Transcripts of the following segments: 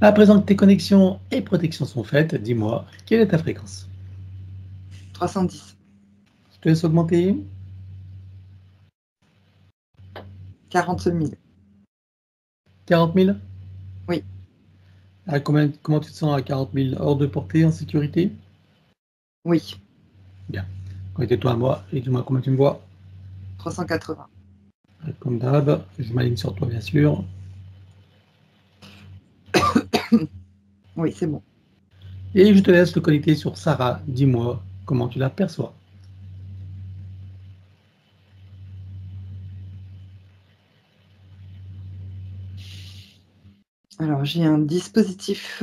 À présent que tes connexions et protections sont faites, dis-moi, quelle est ta fréquence? 310. Je te laisse augmenter. 40 000. 40 000? Oui, Comment tu te sens à 40 000? Hors de portée, en sécurité? oui. Bien. Connecte-toi à moi et dis-moi comment tu me vois. 380. Comme d'hab, je m'aligne sur toi, bien sûr. Oui, c'est bon. Et je te laisse te connecter sur Sarah. Dis-moi comment tu la perçois. Alors, j'ai un dispositif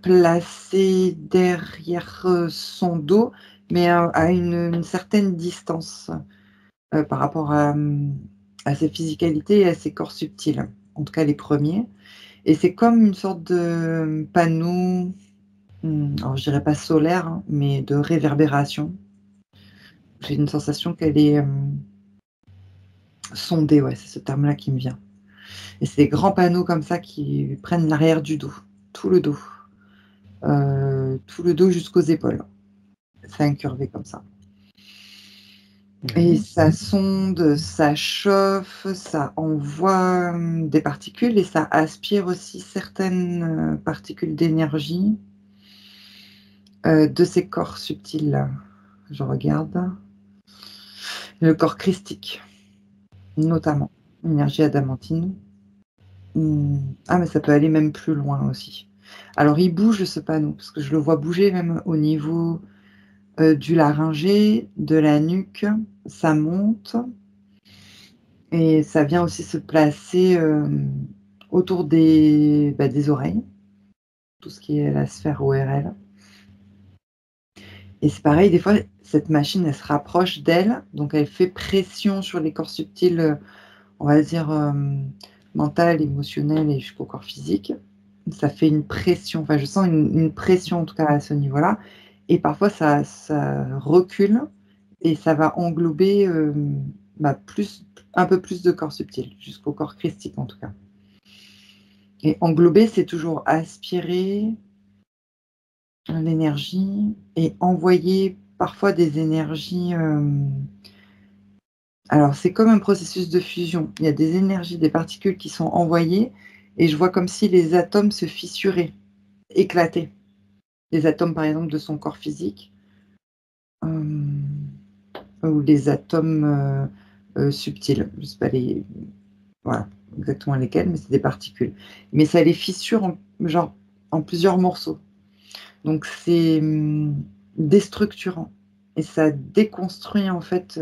placé derrière son dos, mais à une certaine distance par rapport à ses physicalités et à ses corps subtils. En tout cas, les premiers. Et c'est comme une sorte de panneau, alors je dirais pas solaire, hein, mais de réverbération. J'ai une sensation qu'elle est sondée, ouais, c'est ce terme-là qui me vient. Et c'est des grands panneaux comme ça qui prennent l'arrière du dos, tout le dos. Tout le dos jusqu'aux épaules. C'est incurvé comme ça. Et Oui. ça sonde, ça chauffe, ça envoie des particules et ça aspire aussi certaines particules d'énergie de ces corps subtils-là. Je regarde. Le corps christique, notamment. Énergie adamantine. Ah, mais ça peut aller même plus loin aussi. Alors, il bouge ce panneau, parce que je le vois bouger même au niveau du laryngé, de la nuque. Ça monte et ça vient aussi se placer autour des oreilles, tout ce qui est la sphère ORL. Et c'est pareil, des fois, cette machine, elle se rapproche d'elle, donc elle fait pression sur les corps subtils, on va dire, mental, émotionnel et jusqu'au corps physique. Ça fait une pression, enfin je sens une pression en tout cas à ce niveau-là et parfois ça recule et ça va englober, plus un peu plus de corps subtils, jusqu'au corps christique en tout cas. Et englober, c'est toujours aspirer l'énergie et envoyer parfois des énergies, alors c'est comme un processus de fusion. Il y a des énergies, des particules qui sont envoyées et je vois comme si les atomes se fissuraient, éclataient. Les atomes, par exemple, de son corps physique, ou les atomes, subtils. Je sais pas voilà, exactement lesquels, mais c'est des particules. Mais ça les fissure en plusieurs morceaux. Donc c'est, déstructurant et ça déconstruit en fait,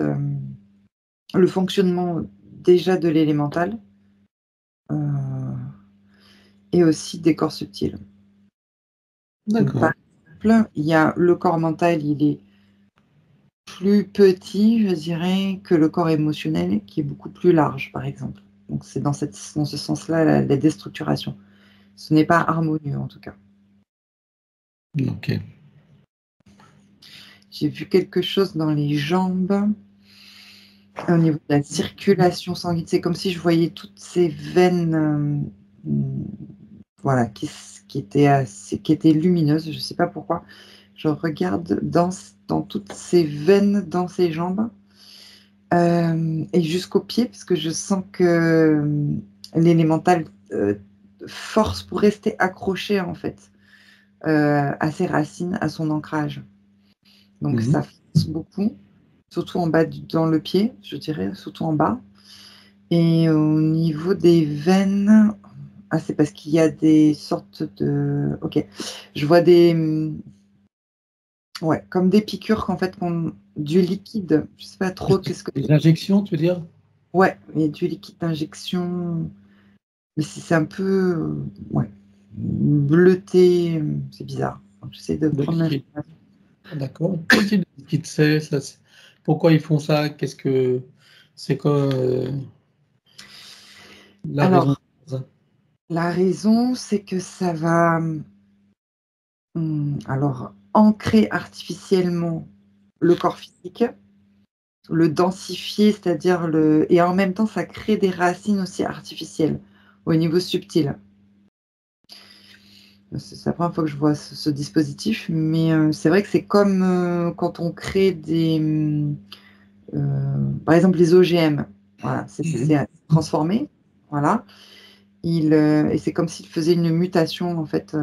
le fonctionnement déjà de l'élémental, heu et aussi des corps subtils. Donc par D'accord. exemple, il y a le corps mental, il est plus petit, je dirais, que le corps émotionnel qui est beaucoup plus large, par exemple. Donc c'est dans ce sens-là la déstructuration. Ce n'est pas harmonieux en tout cas. Ok. J'ai vu quelque chose dans les jambes, au niveau de la circulation sanguine. C'est comme si je voyais toutes ces veines, voilà, qui étaient lumineuses, je ne sais pas pourquoi. Je regarde dans toutes ces veines dans ses jambes, et jusqu'aux pieds, parce que je sens que, l'élémental, force pour rester accroché, en fait, à ses racines, à son ancrage. Donc Mhm. ça force beaucoup, surtout en bas dans le pied, je dirais, surtout en bas et au niveau des veines, ah, c'est parce qu'il y a des sortes de OK. Je vois ouais, comme des piqûres qu'en fait qu'on du liquide, je sais pas trop qu'est-ce que Les injections, tu veux dire? ouais, il y a du liquide d'injection, mais c'est un peu, ouais, bleuté, c'est bizarre. J'essaie de De prendre liquide. l'information. D'accord. Quel type de liquide c'est? Pourquoi ils font ça? Qu'est-ce que c'est quoi la raison Alors, de ça? la raison, c'est que ça va, alors ancrer artificiellement le corps physique, le densifier, c'est-à-dire et en même temps, ça crée des racines aussi artificielles au niveau subtil. C'est la première fois que je vois ce dispositif, mais c'est vrai que c'est comme quand on crée par exemple les OGM. Voilà, c'est transformé. Voilà. Et c'est comme s'il faisait une mutation en fait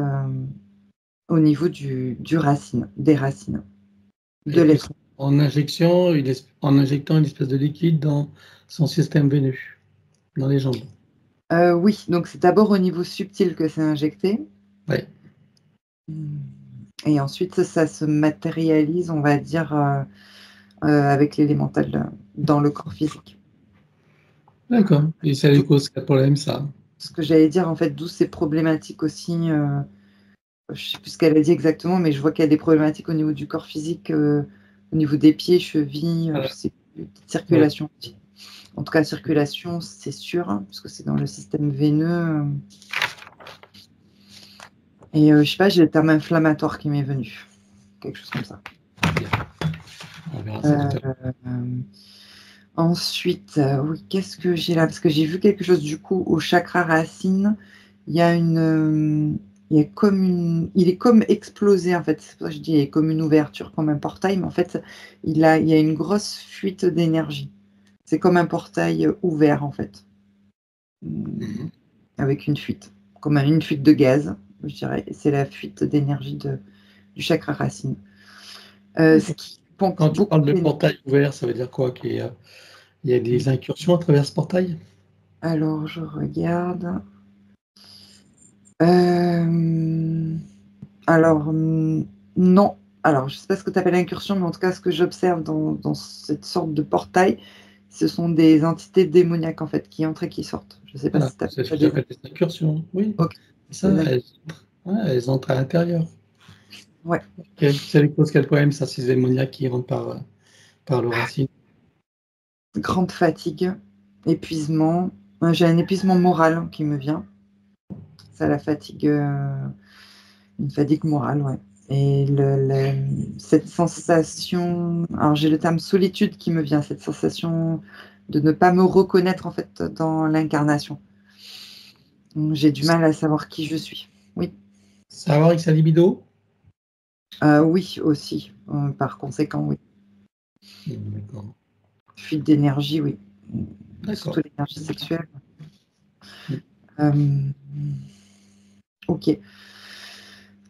au niveau des racines de Et l'être. en injectant une espèce de liquide dans son système veineux, dans les jambes. Oui, donc c'est d'abord au niveau subtil que c'est injecté. Ouais. Et ensuite, ça se matérialise, on va dire, avec l'élémental dans le corps physique. D'accord. Et ça lui cause quel problème, ça? Ce que j'allais dire, en fait, d'où ces problématiques aussi, je ne sais plus ce qu'elle a dit exactement, mais je vois qu'il y a des problématiques au niveau du corps physique, au niveau des pieds, chevilles, Voilà. je sais plus, Ouais. circulation. En tout cas, circulation, c'est sûr, hein, parce que c'est dans le système veineux. Et je sais pas, j'ai le terme inflammatoire qui m'est venu. Quelque chose comme ça. On verra ça tout à l'heure. Ensuite, oui, qu'est-ce que j'ai là? Parce que j'ai vu quelque chose du coup au chakra racine. Il y a il est comme explosé en fait. C'est pour ça que je dis il est comme une ouverture, comme un portail, mais en fait, il y a une grosse fuite d'énergie. C'est comme un portail ouvert en fait, avec une fuite, comme une fuite de gaz, je dirais. Et c'est la fuite d'énergie du chakra racine. Ce qui pompe Quand tu beaucoup parles de d'énergie. portail ouvert, ça veut dire quoi? Il y a des incursions à travers ce portail? Alors, je regarde. Euh, Alors, non. Alors, je ne sais pas ce que tu appelles incursion, mais en tout cas, ce que j'observe dans cette sorte de portail, ce sont des entités démoniaques, en fait, qui entrent et qui sortent. Je ne sais pas Voilà, si tu c'est ce as que des... j'appelle des incursions. Oui, Ok. ça, Des elles entrent à l'intérieur. Ouais. Ça lui cause quel problème, ça, ces démoniaques qui rentrent par le racine? Grande fatigue, épuisement. J'ai un épuisement moral qui me vient. Ça, la fatigue, une fatigue morale, ouais. Et cette sensation, alors j'ai le terme solitude qui me vient, cette sensation de ne pas me reconnaître en fait dans l'incarnation. J'ai du mal à savoir qui je suis. Oui, Ça a à voir avec sa libido? oui aussi. Par conséquent, oui. D'accord. Fuite d'énergie, oui. D'accord. Surtout l'énergie sexuelle. Mm. Euh, ok.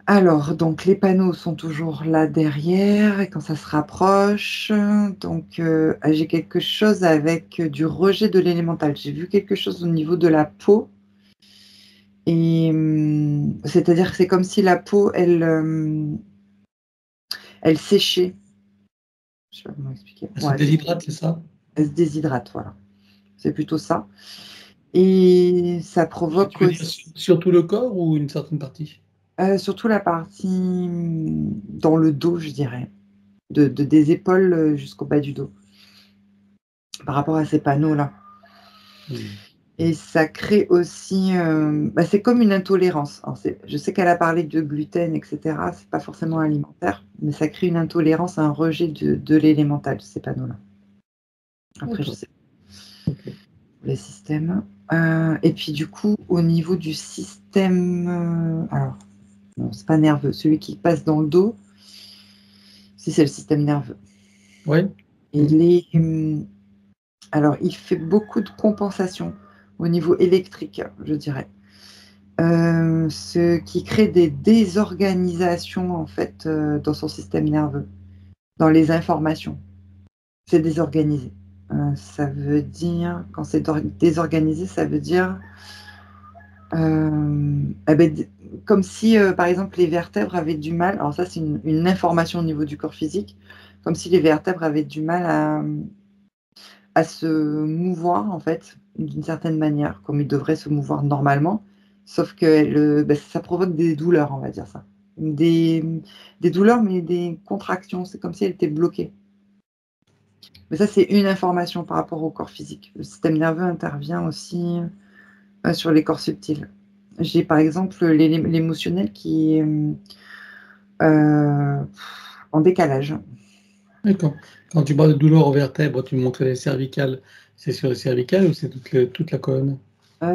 Alors, donc les panneaux sont toujours là derrière et quand ça se rapproche, donc j'ai quelque chose avec du rejet de l'élémental. J'ai vu quelque chose au niveau de la peau et c'est-à-dire que c'est comme si la peau, elle séchait. Je sais pas comment expliquer. Elle se Ouais, c'est ça. déshydrate, c'est ça? Elle se déshydrate, voilà. C'est plutôt ça et ça Tu provoque veux dire aussi, sur tout le corps ou une certaine partie? surtout la partie, dans le dos, je dirais, des épaules, jusqu'au bas du dos, par rapport à ces panneaux-là. Mm. Et ça crée aussi, c'est comme une intolérance. Alors je sais qu'elle a parlé de gluten, et cetera, c'est pas forcément alimentaire, mais ça crée une intolérance, un rejet de l'élémental, ces panneaux-là. Après, je D'accord. sais pas Ok. pour les systèmes. Et puis du coup, au niveau du système, alors non, c'est pas nerveux, celui qui passe dans le dos, si c'est le système nerveux. Ouais. Mm. Il est, alors il fait beaucoup de compensation au niveau électrique, je dirais. Ce qui crée des désorganisations en fait dans son système nerveux, dans les informations. C'est désorganisé. Ça veut dire, quand c'est désorganisé, ça veut dire comme si, par exemple, les vertèbres avaient du mal. Alors ça, c'est une information au niveau du corps physique, comme si les vertèbres avaient du mal à se mouvoir en fait d'une certaine manière, comme ils devraient se mouvoir normalement, sauf que ça provoque des douleurs, on va dire ça. Des douleurs, mais des contractions, c'est comme si elle était bloquée. Mais ça, c'est une information par rapport au corps physique. Le système nerveux intervient aussi sur les corps subtils. J'ai par exemple l'émotionnel qui est euh, en décalage. D'accord. Quand tu parles de douleur aux vertèbres, tu me montrais les cervicales. C'est sur les cervicales ou c'est toute la colonne?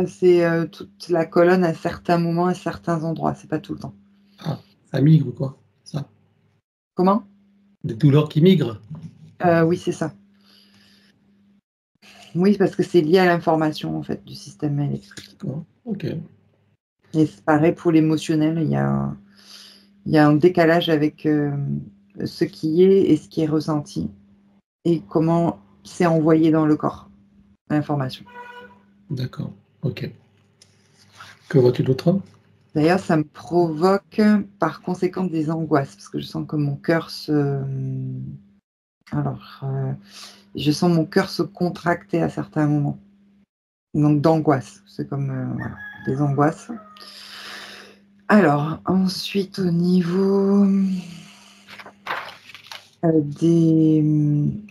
C'est toute la colonne à certains moments, à certains endroits, c'est pas tout le temps. Ah, ça migre, quoi. Ça. Comment? Des douleurs qui migrent. Oui, c'est ça. Oui, parce que c'est lié à l'information en fait du système électrique. D'accord. Ok. Et c'est pareil pour l'émotionnel, il y a un décalage avec ce qui est et ce qui est ressenti et comment c'est envoyé dans le corps, l'information. D'accord. Ok. Que vois-tu d'autre? D'ailleurs, ça me provoque par conséquent des angoisses parce que je sens que mon cœur alors, je sens mon cœur se contracter à certains moments. Donc d'angoisse, c'est comme voilà, des angoisses. Alors, ensuite, au niveau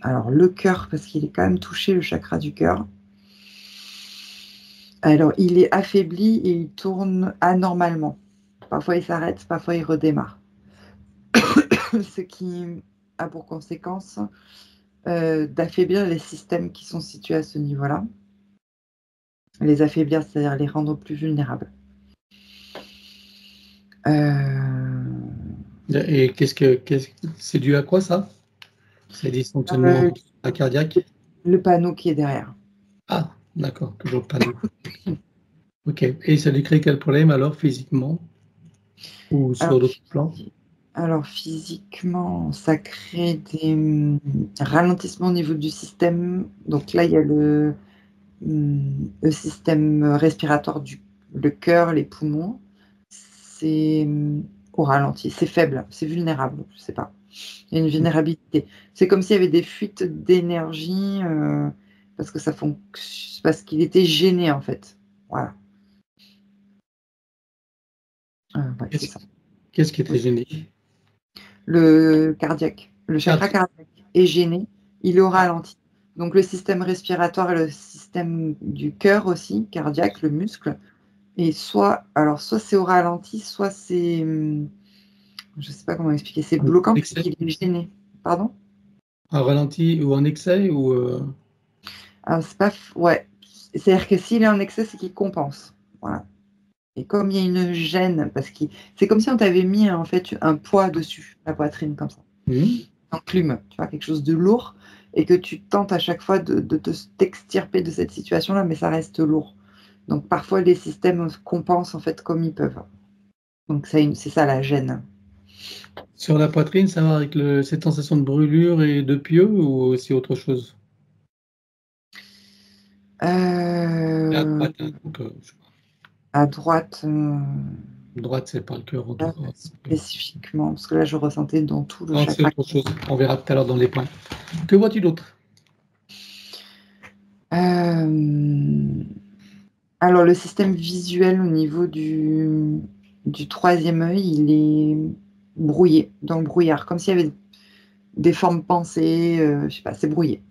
alors, le cœur, parce qu'il est quand même touché, le chakra du cœur. Alors, il est affaibli et il tourne anormalement. Parfois, il s'arrête, parfois, il redémarre. Ce qui a pour conséquence d'affaiblir les systèmes qui sont situés à ce niveau-là. Les affaiblir, c'est-à-dire les rendre plus vulnérables. Et c'est dû à quoi, ça? C'est des Euh, dysfonctionnements cardiaques? le panneau qui est derrière. Ah, d'accord, toujours pas. Ok. Et ça lui crée quel problème alors, physiquement ou Alors, sur d'autres plans? alors, physiquement, ça crée des ralentissements au niveau du système. Donc là, il y a le système respiratoire le cœur, les poumons. C'est au ralenti. C'est faible, c'est vulnérable, je sais pas. Il y a une vulnérabilité. C'est comme s'il y avait des fuites d'énergie parce que parce qu'il était gêné en fait. Voilà. Ouais, c'est Qu'est-ce ça. qu'est-ce qui Oui. était gêné? Le cardiaque, le Ah, chakra cardiaque est gêné, il est au ralenti. Donc le système respiratoire et le système du cœur aussi, cardiaque, le muscle, et soit c'est au ralenti, soit c'est, je sais pas comment expliquer, c'est en bloquant parce excès? qu'il est gêné. Pardon? En ralenti ou en excès ou Alors c'est pas, ouais, c'est-à-dire que s'il est en excès, c'est qu'il compense. Voilà. Et comme il y a une gêne, parce que c'est comme si on t'avait mis en fait un poids dessus, la poitrine comme ça. En plume, tu vois, quelque chose de lourd, et que tu tentes à chaque fois de t'extirper de cette situation-là, mais ça reste lourd. Donc parfois les systèmes compensent en fait comme ils peuvent. Donc c'est ça la gêne. sur la poitrine, ça va avec cette sensation de brûlure et de pieux ou c'est autre chose? Et à Euh, droite, hein, donc, à droite, droite, c'est pas le cœur en tout pas cas. spécifiquement, parce que là je ressentais dans tout le Non, c'est chakra. autre chose. On verra tout à l'heure dans les points. Que vois-tu d'autre? Euh, alors le système visuel au niveau du troisième œil, il est brouillé, dans le brouillard, comme s'il y avait des formes pensées, je sais pas, c'est brouillé.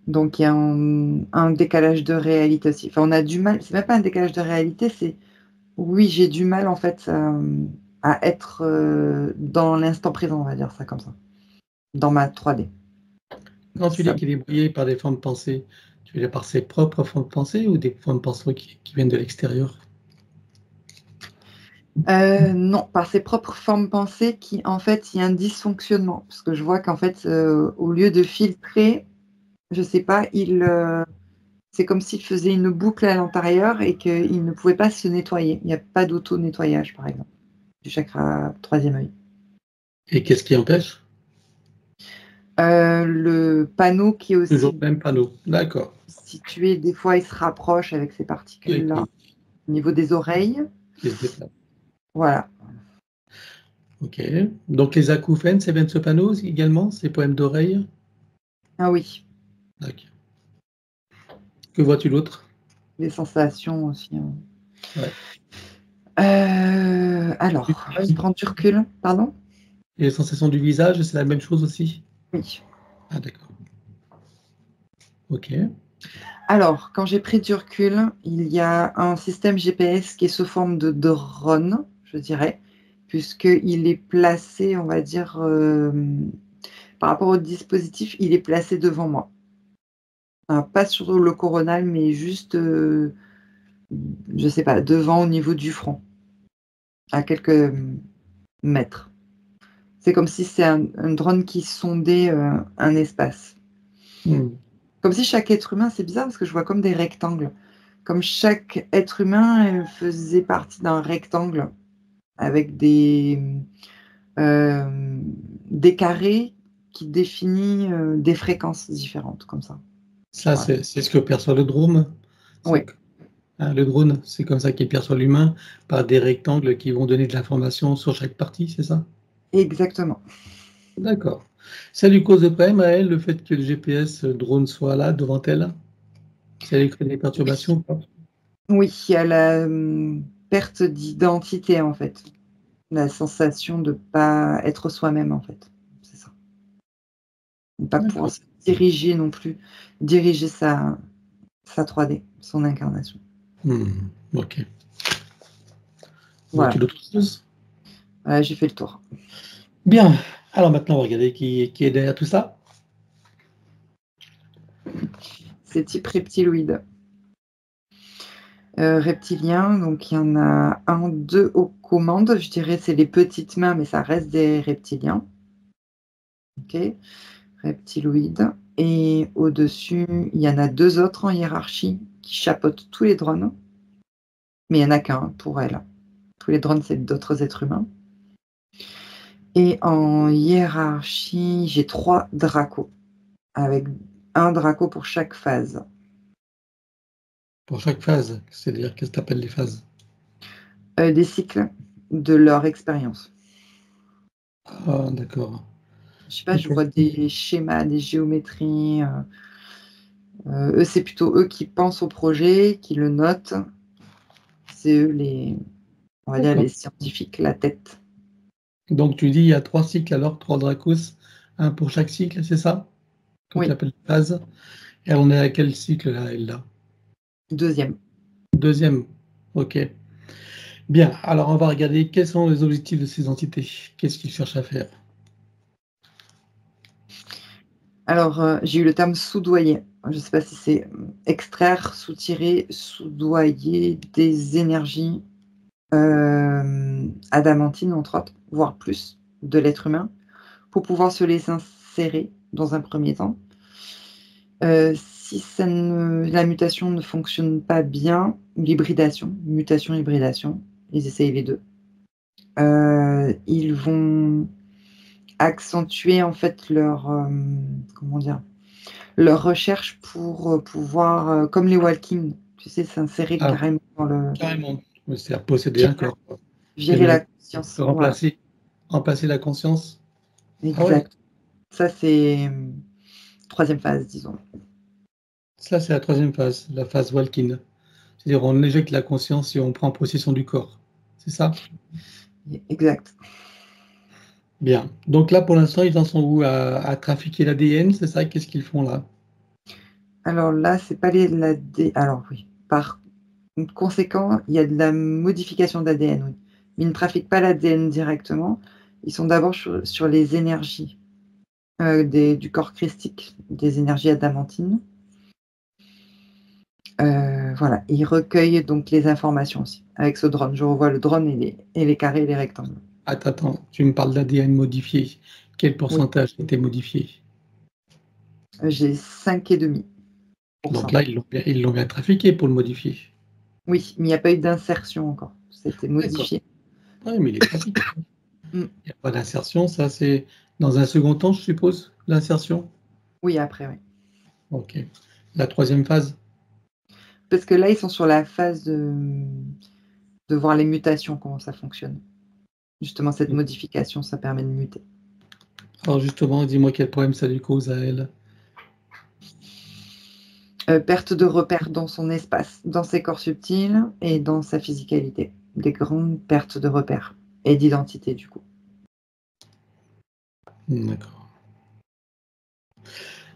Donc il y a un décalage de réalité aussi. Enfin, on a du mal, c'est même pas un décalage de réalité, c'est oui, j'ai du mal en fait à être dans l'instant présent, on va dire ça comme ça, dans ma 3D. Quand tu Ça- dis qu'il est brouillé par des formes de pensée, tu veux dire par ses propres formes de pensée ou des formes de pensée qui viennent de l'extérieur? Non, par ses propres formes pensées qui en fait il y a un dysfonctionnement. Parce que je vois qu'en fait, au lieu de filtrer, je sais pas, c'est comme s'il faisait une boucle à l'intérieur et qu'il ne pouvait pas se nettoyer. Il n'y a pas d'auto-nettoyage, par exemple, du chakra troisième œil. Et qu'est-ce qui empêche? Le panneau qui est Toujours aussi le même panneau. D'accord. situé, des fois, il se rapproche avec ces Et particules-là au niveau des oreilles. qui se déplace. Voilà. Ok. Donc les acouphènes, ça vient de ce panneau également, ces poèmes d'oreille? Ah oui, D'accord. Que vois-tu d'autre? les sensations aussi, hein. Ouais. Du Alors, je visage? prends du recul. Pardon? Et les sensations du visage, c'est la même chose aussi? Oui. Ah d'accord. Ok. Alors, quand j'ai pris du recul, il y a un système GPS qui est sous forme de drone, je dirais, puisqu'il est placé, on va dire, par rapport au dispositif, il est placé devant moi. Alors, pas sur le coronal, mais juste, je sais pas, devant au niveau du front, à quelques mètres. C'est comme si c'est un drone qui sondait un espace. Hmm. Comme si chaque être humain, c'est bizarre parce que je vois comme des rectangles. Comme chaque être humain faisait partie d'un rectangle avec des carrés qui définissent des fréquences différentes, comme ça. Ça, Voilà. c'est ce que perçoit le drone. Oui, Le drone, c'est comme ça qu'il perçoit l'humain, par des rectangles qui vont donner de l'information sur chaque partie, c'est ça? exactement. D'accord. Ça lui cause de problème à elle, le fait que le GPS drone soit là, devant elle? Ça lui crée des perturbations ou pas? Oui, il y a la perte d'identité, en fait. La sensation de ne pas être soi-même, en fait. C'est ça. Ne pas pouvoir D'accord. se diriger non plus, diriger sa 3D, son incarnation. Ok. Voilà, Vois-tu d'autres choses? voilà, j'ai fait le tour. Bien. Alors maintenant, on va regarder qui est derrière tout ça. C'est type reptiloïde. Reptilien, donc il y en a 1, 2 aux commandes. Je dirais c'est les petites mains, mais ça reste des reptiliens. OK, reptiloïde et au-dessus, il y en a 2 autres en hiérarchie qui chapeautent tous les drones, mais il y en a qu'1 pour elle. Tous les drones, c'est d'autres êtres humains et en hiérarchie, j'ai 3 dracos avec 1 draco pour chaque phase. Pour chaque phase, c'est-à-dire qu'est-ce que tu appelles les phases? Des cycles de leur expérience. Ah, d'accord. Je sais pas, je Ok. vois des schémas, des géométries, eux, c'est plutôt eux qui pensent au projet, qui le notent. C'est eux on va dire D'accord. les scientifiques, la tête. Donc tu dis il y a 3 cycles alors, 3 Dracos, un pour chaque cycle, c'est ça? Que tu Oui, appelles phase. Et on est à quel cycle là, elle là? 2e. Deuxième. Ok. Bien. Alors on va regarder quels sont les objectifs de ces entités. Qu'est-ce qu'ils cherchent à faire? Alors, j'ai eu le terme soudoyer. Je ne sais pas si c'est extraire, soutirer, soudoyer des énergies, adamantines, entre autres, voire plus, de l'être humain, pour pouvoir se les insérer dans un premier temps. Si la mutation ne fonctionne pas bien, l'hybridation, mutation-hybridation, ils essayent les 2. Ils vont accentuer en fait comment dire? Leur recherche pour, pouvoir, comme les Walking, tu sais, s'insérer Ah, carrément dans le carrément. Oui, c'est-à-dire posséder un virer corps, quoi. virer la Générer, conscience. Voilà, remplacer la conscience. Ah ouais, exact. Ça, c'est, 3e phase, disons. ça c'est la troisième phase, la phase Walkin. C'est-à-dire on éjecte la conscience et on prend possession du corps. C'est ça? Exact. Bien. Donc là, pour l'instant, ils en sont où à trafiquer l'ADN, c'est ça? Qu'est-ce qu'ils font là? Alors là, c'est pas alors oui, par conséquent, il y a de la modification d'ADN, oui. Mais ils ne trafiquent pas l'ADN directement. Ils sont d'abord sur les énergies, du corps christique, des énergies adamantines. Voilà, ils recueillent donc les informations aussi avec ce drone. Je revois le drone et les carrés et les rectangles. Attends, tu me parles d'ADN modifié. Quel Oui, pourcentage était modifié? j'ai 5,5%. Donc là, ils l'ont bien trafiqué pour le modifier. Oui, mais il n'y a pas eu d'insertion encore. C'était D'accord. modifié. Oui, mais il est trafiqué. Mmh. Il n'y a pas d'insertion, ça c'est dans un second temps, je suppose, l'insertion. Oui, après, oui. Ok. La troisième phase. Parce que là, ils sont sur la phase de voir les mutations, comment ça fonctionne. Justement, cette modification, ça permet de muter. Alors justement, dis-moi quel problème ça lui cause à elle. Perte de repères dans son espace, dans ses corps subtils et dans sa physicalité. Des grandes pertes de repères et d'identité, du coup. D'accord.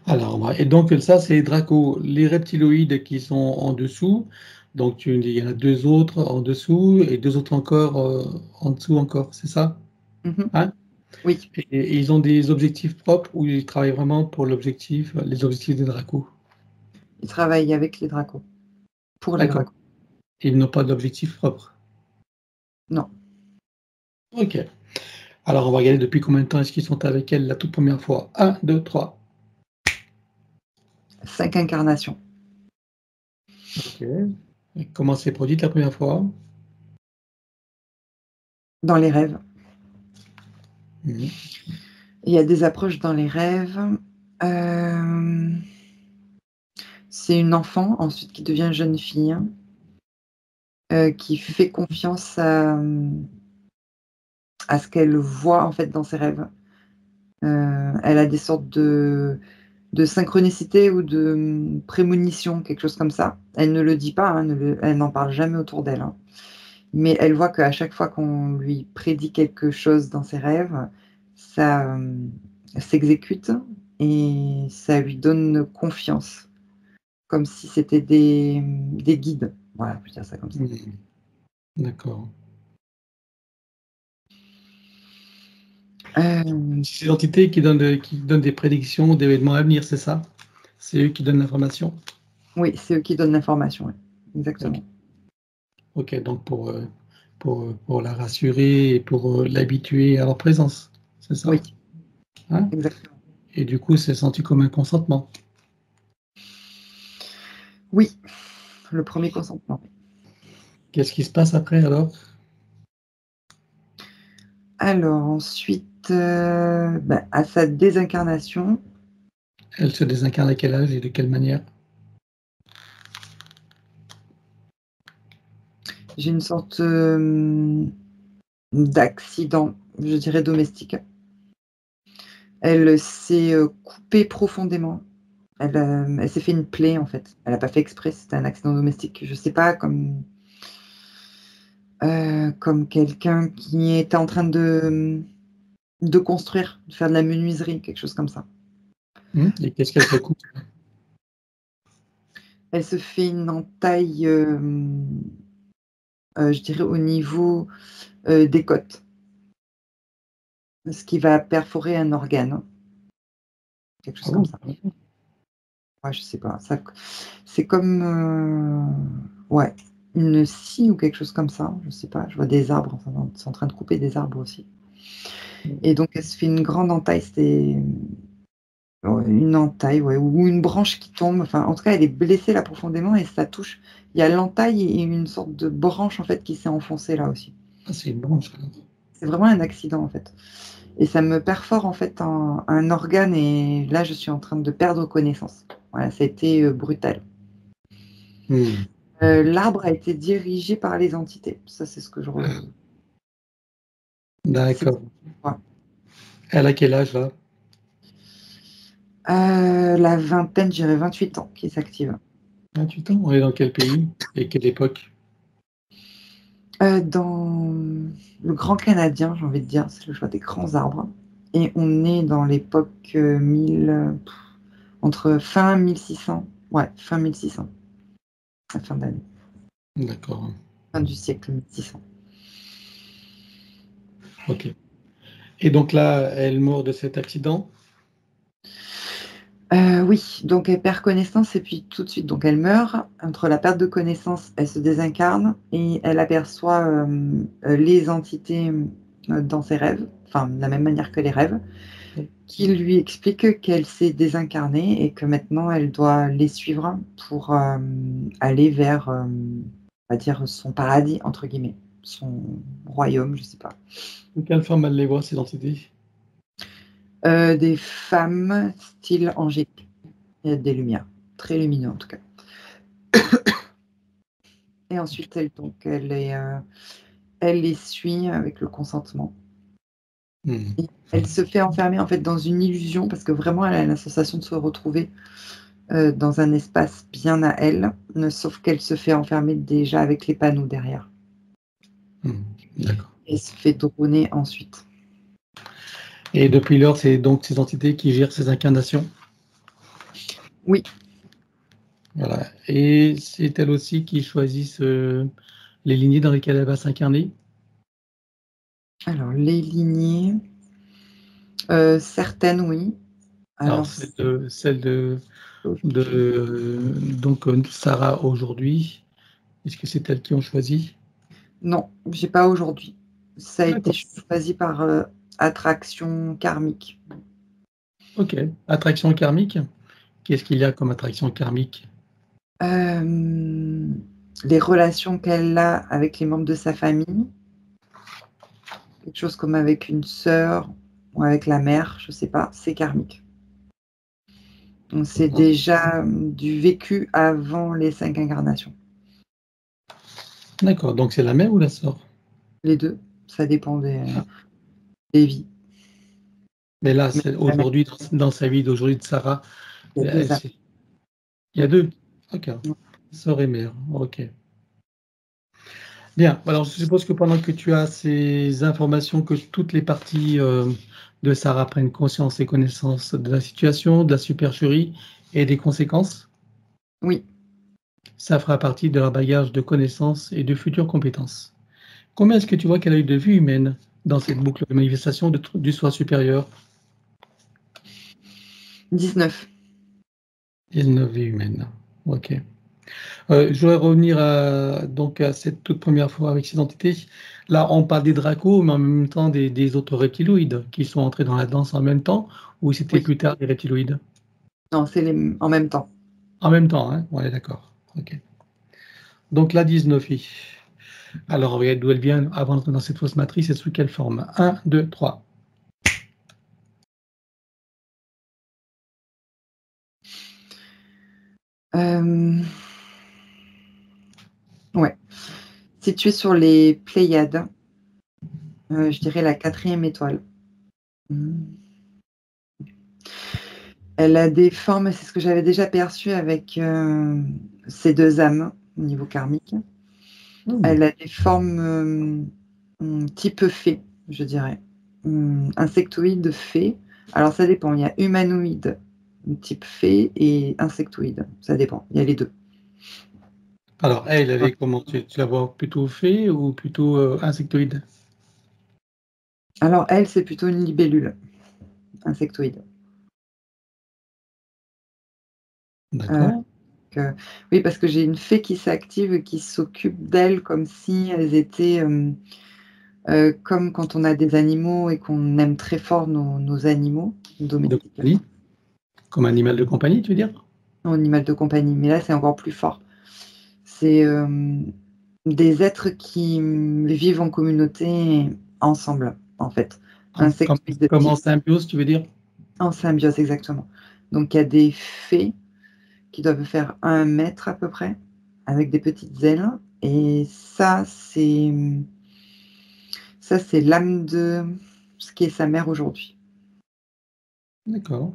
Alors, et donc ça, c'est les dracos, les reptiloïdes qui sont en dessous. Donc tu me dis, il y en a 2 autres en dessous et 2 autres encore en dessous encore, c'est ça? Mmh. Hein? Oui. Et ils ont des objectifs propres ou ils travaillent vraiment pour les objectifs des dracos? Ils travaillent avec les dracos, pour les D'accord. dracos. Ils n'ont pas d'objectif propre. Non. Ok. Alors, on va regarder depuis combien de temps est-ce qu'ils sont avec elle la toute première fois. 1, 2, 3. 5 incarnations. Ok. Et comment s'est produite la première fois? Dans les rêves. Mhm. Il y a des approches dans les rêves. C'est une enfant, ensuite qui devient jeune fille, qui fait confiance à ce qu'elle voit en fait dans ses rêves. Elle a des sortes de synchronicité ou de prémonition, quelque chose comme ça. Elle ne le dit pas, hein, elle n'en parle jamais autour d'elle, hein. Mais elle voit qu'à chaque fois qu'on lui prédit quelque chose dans ses rêves, ça s'exécute et ça lui donne confiance, comme si c'était des guides. Voilà, je peux dire ça comme ça. Mhm. D'accord. Euh, Ces entités qui donnent des prédictions d'événements à venir, c'est ça? C'est eux qui donnent l'information? oui, c'est eux qui donnent l'information, oui. Ok. Exactement. Ok, donc pour la rassurer et pour l'habituer à leur présence, c'est ça? Oui, Hein? exactement. Et du coup, c'est senti comme un consentement. Oui, le premier consentement. Qu'est-ce qui se passe après alors? Alors ensuite, à sa désincarnation, Elle se désincarne à quel âge et de quelle manière? j'ai une sorte d'accident, je dirais domestique. Elle s'est coupée profondément. Elle s'est fait une plaie en fait. Elle n'a pas fait exprès, c'était un accident domestique. Je sais pas, comme quelqu'un qui était en train de construire, de faire de la menuiserie, quelque chose comme ça. Et qu'est-ce qu'elle se coupe? Elle se fait une entaille, je dirais au niveau, des côtes, ce qui va perforer un organe, quelque chose Ah comme bon? ça. Ouais, je sais pas, ça c'est comme, ouais, une scie ou quelque chose comme ça, je sais pas. Je vois des arbres, ils sont en train de couper des arbres aussi et donc elle se fait une grande entaille, ouais, une entaille, ouais, ou une branche qui tombe, enfin, en tout cas, elle est blessée là profondément et ça touche. Il y a l'entaille et une sorte de branche en fait qui s'est enfoncée là aussi. Ah, c'est une branche alors. C'est vraiment un accident en fait et ça me perfore en fait un organe et là je suis en train de perdre connaissance. Voilà, ça a été, brutal. Hmm. L'arbre a été dirigé par les entités. Ça, c'est ce que je re c'est D'accord. ouais. Elle a quel âge là? La vingtaine, je dirais 28 ans qui s'active. 28 ans? On est dans quel pays et quelle époque? Dans le Grand Canadien, j'ai envie de dire, c'est le choix des grands arbres et on est dans l'époque, 1000, entre fin 1600, ouais, fin 1600, la fin d'année, D'accord. fin du siècle 1600. Ok. Et donc là, elle meurt de cet accident? Oui, donc elle perd connaissance et puis tout de suite, donc elle meurt. Entre la perte de connaissance, elle se désincarne et elle aperçoit, les entités, dans ses rêves, enfin de la même manière que les rêves, qui lui expliquent qu'elle s'est désincarnée et que maintenant elle doit les suivre pour, aller vers, on va dire «son paradis» entre guillemets, son royaume, je sais pas. De quelle forme elle les voit, ces entités? Des femmes style angélique et des lumières, très lumineux en tout cas. Et ensuite elle les suit avec le consentement Hmm. et elle se fait enfermer en fait dans une illusion parce que vraiment elle a la sensation de se retrouver, dans un espace bien à elle, sauf qu'elle se fait enfermer déjà avec les panneaux derrière Hmm. D'accord. et se fait droner ensuite. Et depuis lors, c'est donc ces entités qui gèrent ces incarnations? Oui, Voilà. Et c'est elles aussi qui choisissent les lignées dans lesquelles elle va s'incarner? alors les lignées, certaines oui. Alors, Alors celle de Donc Sarah aujourd'hui, est-ce que c'est elles qui ont choisi? Non, j'ai pas aujourd'hui. Ça a été D'accord. choisi par attraction karmique. Ok. Attraction karmique. Qu'est-ce qu'il y a comme attraction karmique? Les relations qu'elle a avec les membres de sa famille, quelque chose comme avec une sœur ou avec la mère, je sais pas, c'est karmique. Donc c'est déjà du vécu avant les 5 incarnations. D'accord. Donc c'est la mère ou la sœur? Les deux, ça dépend des vies. Mais là, Mais la mère, aujourd'hui, dans sa vie d'aujourd'hui de Sarah, il y a 2 âmes. il y a deux. Ok. Sœur et mère. Ok. Bien. Alors, je suppose que pendant que tu as ces informations, que toutes les parties de Sarah prennent conscience et connaissance de la situation, de la supercherie et des conséquences, Oui. ça fera partie de leur bagage de connaissances et de futures compétences. Combien est-ce que tu vois qu'elle a eu de vues humaines dans cette boucle de manifestation du soi supérieur? 19. 19 vies humaines. Ok. Je voudrais revenir donc à cette toute première fois avec ces entités. Là, on parle des dracos, mais en même temps des autres reptiloïdes qui sont entrés dans la danse en même temps, ou c'était Oui. plus tard les reptiloïdes? Non, c'est en même temps. En même temps, hein? Ouais, d'accord. Ok. Donc là, 19 filles. Alors, regarde d'où elle vient avant d'entrer dans cette fausse matrice et sous quelle forme? 1, 2, 3. Ouais. Située sur les Pléiades, je dirais la 4e étoile. Elle a des formes, c'est ce que j'avais déjà perçu avec ces 2 âmes au niveau karmique. Elle a des formes type fée, je dirais. Insectoïde, fée. Alors ça dépend, il y a humanoïde type fée et insectoïde, ça dépend, il y a les 2. Alors, elle est comment? Tu la vois plutôt fée ou plutôt insectoïde? Alors elle, c'est plutôt une libellule, insectoïde. Heu, D'accord. oui, parce que j'ai une fée qui s'active, qui s'occupe d'elles comme si elles étaient, comme quand on a des animaux et qu'on aime très fort nos animaux De domestiques, compagnie. Comme animal de compagnie, tu veux dire? nos animaux de compagnie, mais là, c'est encore plus fort. C'est, des êtres qui, vivent en communauté ensemble, en fait. Insectoïdes Comme en type symbiose, tu veux dire? en symbiose, exactement. Donc il y a des fées qui doivent faire 1 mètre à peu près, avec des petites ailes et ça, c'est l'âme de ce qui est sa mère aujourd'hui. D'accord.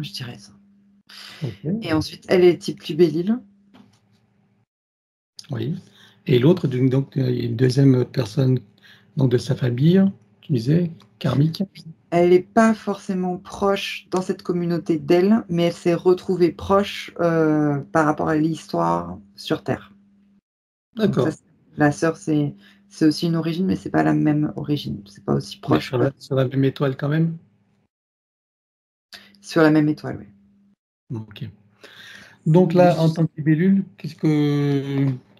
Je dirais ça. OK. Et ensuite, elle est type libellule. Oui. Et l'autre, donc, il y a une deuxième personne donc, de sa famille, tu disais, karmique. Elle est pas forcément proche dans cette communauté d'elle, mais elle s'est retrouvée proche, par rapport à l'histoire sur Terre. Donc ça, D'accord. c'est la sœur, c'est aussi une origine, mais c'est pas la même origine. C'est pas aussi Mais proche sur que sur la même étoile quand même? sur la même étoile, oui. OK. Donc là, en tant que libellule,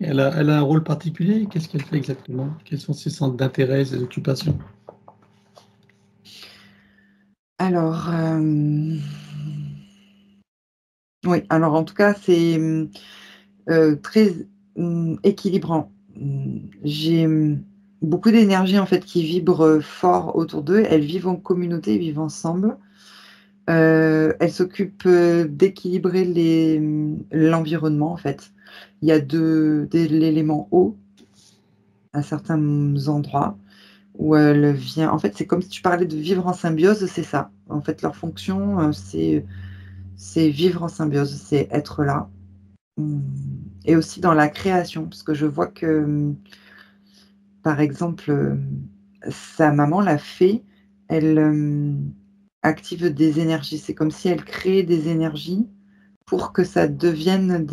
elle a un rôle particulier? Qu'est-ce qu'elle fait exactement? Quels sont ses centres d'intérêt, ses occupations? Alors, oui, alors en tout cas, c'est, très, équilibrant. J'ai, beaucoup d'énergie en fait qui vibre, fort autour d'eux. Elles vivent en communauté, vivent ensemble. Elles s'occupent, d'équilibrer l'environnement en fait. Il y a de l'élément eau à certains endroits où elle vient en fait, c'est comme si tu parlais de vivre en symbiose, c'est ça. En fait, leur fonction, c'est vivre en symbiose, c'est être là. Mmh et aussi dans la création, parce que je vois que, par exemple, sa maman, la fée, elle, active des énergies. C'est comme si elle créait des énergies pour que ça devienne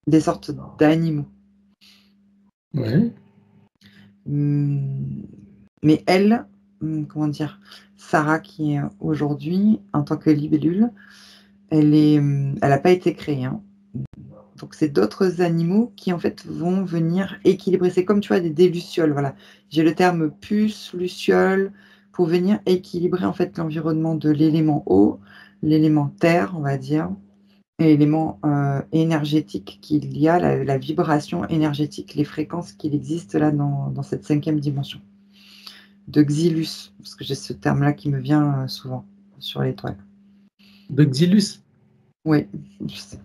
des sortes d'animaux. Ouais. Mmh, mais elle, comment dire? Sarah qui est aujourd'hui en tant que libellule, elle n'a pas été créée, hein. Donc c'est d'autres animaux qui en fait vont venir équilibrer. C'est comme tu vois des lucioles, voilà. J'ai le terme puce, luciole, pour venir équilibrer en fait l'environnement de l'élément eau, l'élément terre, on va dire, et l'élément énergétique qu'il y a, la vibration énergétique, les fréquences qu'il existe là dans cette 5e dimension. De Xilus, parce que j'ai ce terme-là qui me vient souvent sur l'étoile. De Xilus? Oui, je sais.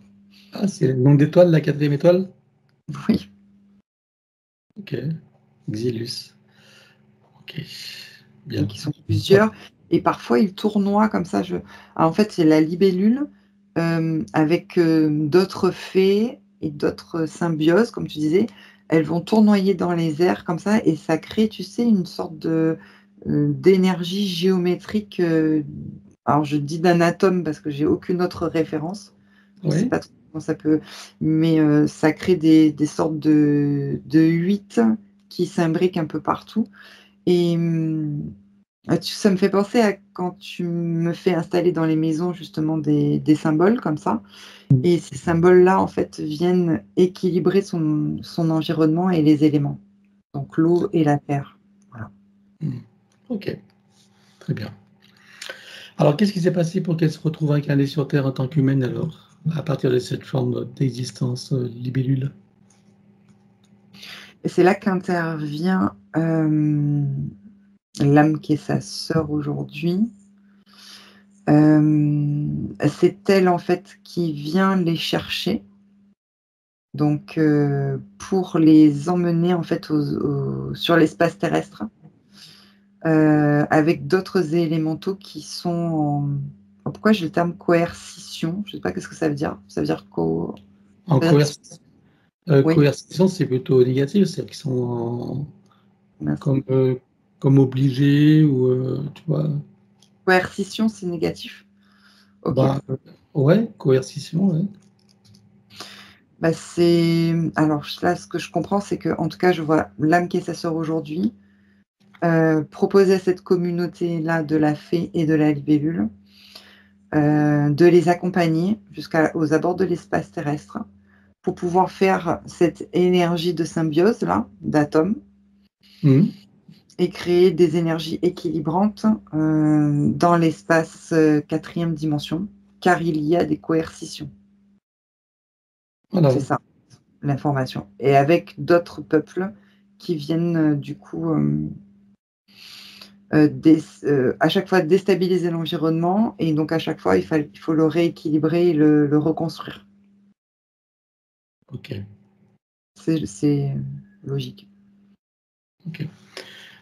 Ah, c'est le nom d'étoile, la 4e étoile? Oui. Ok, Xilus. Ok, bien. Donc ils sont plusieurs et parfois ils tournoient comme ça. En fait, c'est la libellule avec d'autres fées et d'autres symbioses, comme tu disais. Elles vont tournoyer dans les airs comme ça et ça crée, tu sais, une sorte d'énergie géométrique. Alors je dis d'un atome parce que j'ai aucune autre référence. Je ne sais Oui, pas trop comment ça peut, mais ça crée des sortes de 8 qui s'imbriquent un peu partout. Et ça me fait penser à quand tu me fais installer dans les maisons justement des symboles comme ça. Et ces symboles-là, en fait, viennent équilibrer son environnement et les éléments. Donc l'eau et la terre. Voilà. ok, très bien. Alors, qu'est-ce qui s'est passé pour qu'elle se retrouve incarnée sur Terre en tant qu'humaine, alors, à partir de cette forme d'existence libellule? Et c'est là qu'intervient l'âme qui est sa sœur aujourd'hui. C'est elle, en fait, qui vient les chercher. Donc, pour les emmener, en fait, sur l'espace terrestre, avec d'autres élémentaux qui sont pourquoi j'ai le terme coercition? Je ne sais pas qu'est-ce que ça veut dire? Ça veut dire En ça veut dire oui, coercition, c'est plutôt négatif, c'est-à-dire qu'ils sont mince. comme obligés ou, tu vois? Coercition, c'est négatif? OK. Bah, ouais, coercition, ouais. Bah, alors là, ce que je comprends, c'est que en tout cas, je vois l'âme qui est sa sœur aujourd'hui, proposer à cette communauté-là de la fée et de la libellule, de les accompagner jusqu'aux abords de l'espace terrestre pour pouvoir faire cette énergie de symbiose-là, d'atomes, Mmh. et créer des énergies équilibrantes dans l'espace 4e dimension, car il y a des coercitions. C'est Voilà, ça, l'information. Et avec d'autres peuples qui viennent du coup à chaque fois déstabiliser l'environnement et donc à chaque fois il faut le rééquilibrer et le reconstruire. OK, C'est logique. OK.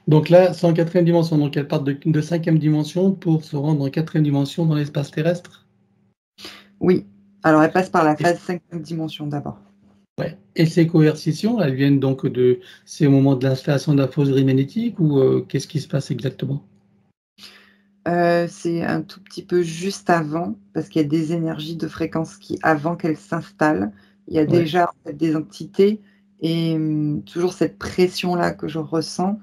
Donc là, c'est en 4e dimension, donc elles partent de 5e dimension pour se rendre en 4e dimension dans l'espace terrestre? Oui, alors elle passe par la Et phase 5e dimension d'abord. ouais, et ces coercitions, elles viennent donc de c'est au moment de l'installation de la fausserie magnétique ou, qu'est-ce qui se passe exactement? C'est un tout petit peu juste avant, parce qu'il y a des énergies de fréquence qui, avant qu'elles s'installent, il y a Ouais, déjà en fait des entités et toujours cette pression-là que je ressens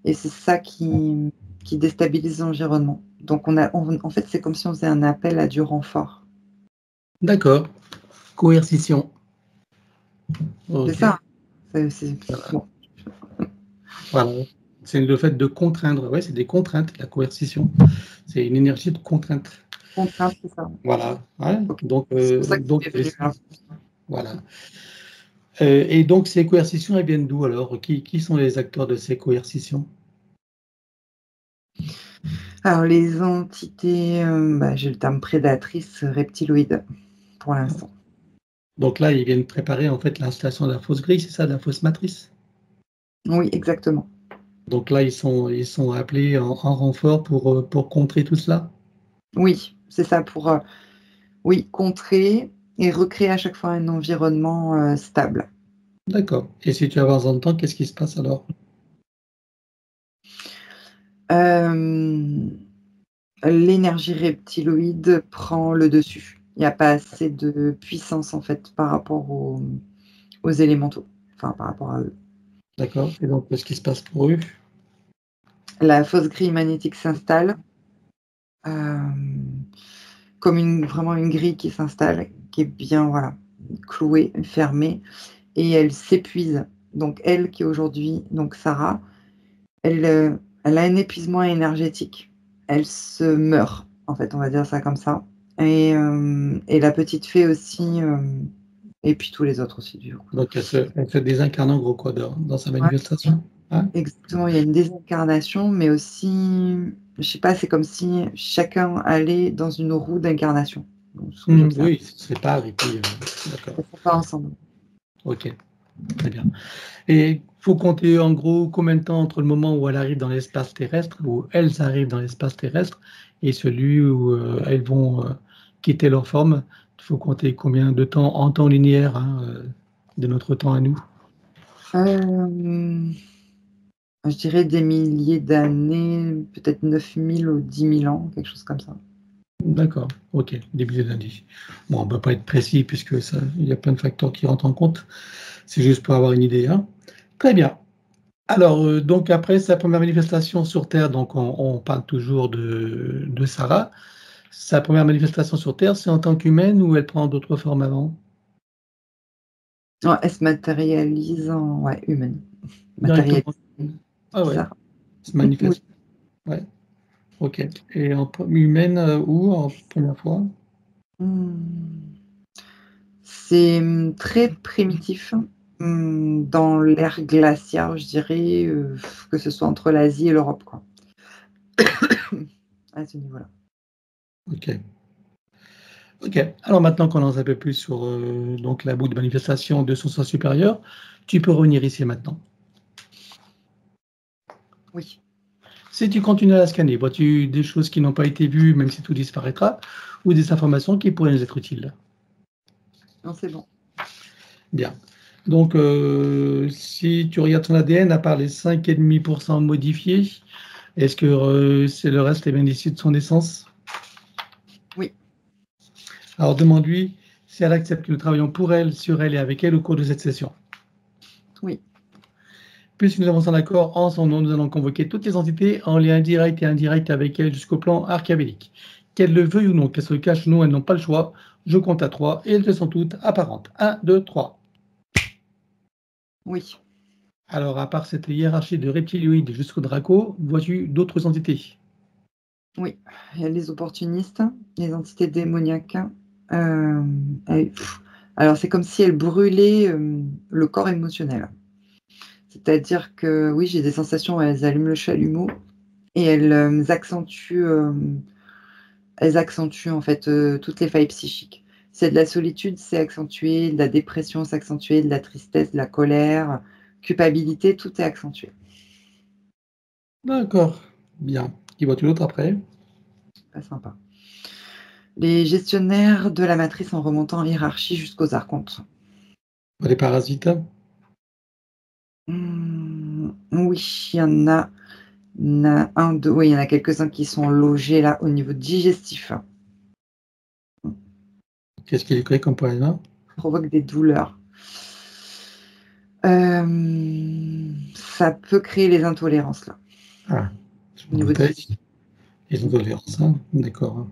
et c'est ça qui déstabilise l'environnement. Donc en fait, c'est comme si on faisait un appel à du renfort. d'accord, coercition. C'est OK, ça, hein? C'est bon, voilà. C'est le fait de contraindre, ouais, c'est des contraintes, la coercition. C'est une énergie de contrainte. contrainte, c'est ça. Voilà, ouais, OK. C'est pour ça que donc c'était venu là. voilà. Et donc ces coercitions, elles viennent d'où alors? Qui sont les acteurs de ces coercitions? Alors les entités, bah, j'ai le terme prédatrice reptiloïde pour l'instant. Donc là, ils viennent préparer en fait l'installation de la fausse grille, c'est ça, de la fausse matrice? Oui, exactement. Donc là, ils sont appelés en renfort pour contrer tout cela? Oui, c'est ça pour, oui, contrer et recréer à chaque fois un environnement, stable. D'accord, et si tu avances dans le temps, qu'est-ce qui se passe alors? Hem, L'énergie reptiloïde prend le dessus. Il y a pas assez de puissance, en fait, par rapport aux élémentaux, enfin, par rapport à eux. D'accord, et donc qu'est-ce qui se passe pour eux? La fausse grille magnétique s'installe. Hem, comme vraiment une grille qui s'installe, qui est bien, voilà, clouée, fermée, et elle s'épuise. Donc elle qui aujourd'hui, donc Sarah, elle a un épuisement énergétique. Elle se meurt, en fait, on va dire ça comme ça. Et la petite fée aussi, et puis tous les autres aussi, du coup. Donc elle se désincarne en gros, quoi, dans sa Ouais, manifestation. Hein? exactement, il y a une désincarnation, mais aussi, je sais pas, c'est comme si chacun allait dans une roue d'incarnation, donc ce que j'observe. Oui, c'est pas arrêté. D'accord. Elles sont pas ensemble. Ok, très bien. Et il faut compter en gros combien de temps entre le moment où elle arrive dans l'espace terrestre, où elles arrivent dans l'espace terrestre, et celui où elles vont quitter leur forme. Il faut compter combien de temps en temps linéaire, hein, de notre temps à nous. Je dirais des milliers d'années, peut-être 9000 ou 10 000 ans, quelque chose comme ça. D'accord, ok, début de lundi. Bon, on ne peut pas être précis puisque ça, il y a plein de facteurs qui rentrent en compte. C'est juste pour avoir une idée. Hein. Très bien. Alors, donc après sa première manifestation sur Terre, donc on parle toujours de Sarah. Sa première manifestation sur Terre, c'est en tant qu'humaine ou elle prend d'autres formes avant? Ouais, elle se matérialise en, ouais, humaine. Matérialise, Directement humaine. Ah ouais, bizarre. se Oui. manifeste. Ouais, ok. Et humaine où en première fois? Mmh. C'est, très primitif, dans l'ère glaciaire, je dirais, que ce soit entre l'Asie et l'Europe, quoi. À ce niveau-là. Ok. Ok. Alors maintenant qu'on en sait un peu plus sur donc la bout de manifestation de son soi supérieur, tu peux revenir ici et maintenant. Oui. Si tu continues à la scanner, vois-tu des choses qui n'ont pas été vues, même si tout disparaîtra, ou des informations qui pourraient nous être utiles? Non, c'est bon. Bien. Donc, si tu regardes ton ADN, à part les 5,5% modifiés, est-ce que c'est le reste est bien issu de son essence? Oui. Alors, demande-lui si elle accepte que nous travaillons pour elle, sur elle et avec elle au cours de cette session. Oui. Puisque nous avons un accord en son nom, nous allons convoquer toutes les entités en lien direct et indirect avec elle jusqu'au plan archabélique. Qu'elles le veuillent ou non, qu'elles se cachent ou non, elles n'ont pas le choix. Je compte à 3 et elles te sont toutes apparentes. 1, 2, 3. Oui. Alors, à part cette hiérarchie de reptilioïdes jusqu'au Draco, vois-tu d'autres entités? Oui. Il y a les opportunistes, les entités démoniaques, et alors c'est comme si elles brûlaient, le corps émotionnel. C'est-à-dire que oui, j'ai des sensations, elles allument le chalumeau et elles accentuent en fait, toutes les failles psychiques. C'est de la solitude, c'est accentué, de la dépression, c'est accentué, de la tristesse, de la colère, culpabilité, tout est accentué. D'accord, bien. Qui vois-tu d'autre après? Pas sympa. Les gestionnaires de la matrice en remontant en hiérarchie jusqu'aux archontes. Les parasites? Oui, il y en a 1, 2, oui, il y en a quelques-uns qui sont logés là au niveau digestif. Qu'est-ce qui est créé comme problème? Provoque des douleurs. Ça peut créer les intolérances là, Ah, je au m'en niveau doutais. digestif. Ils ont tolérance, ça. D'accord.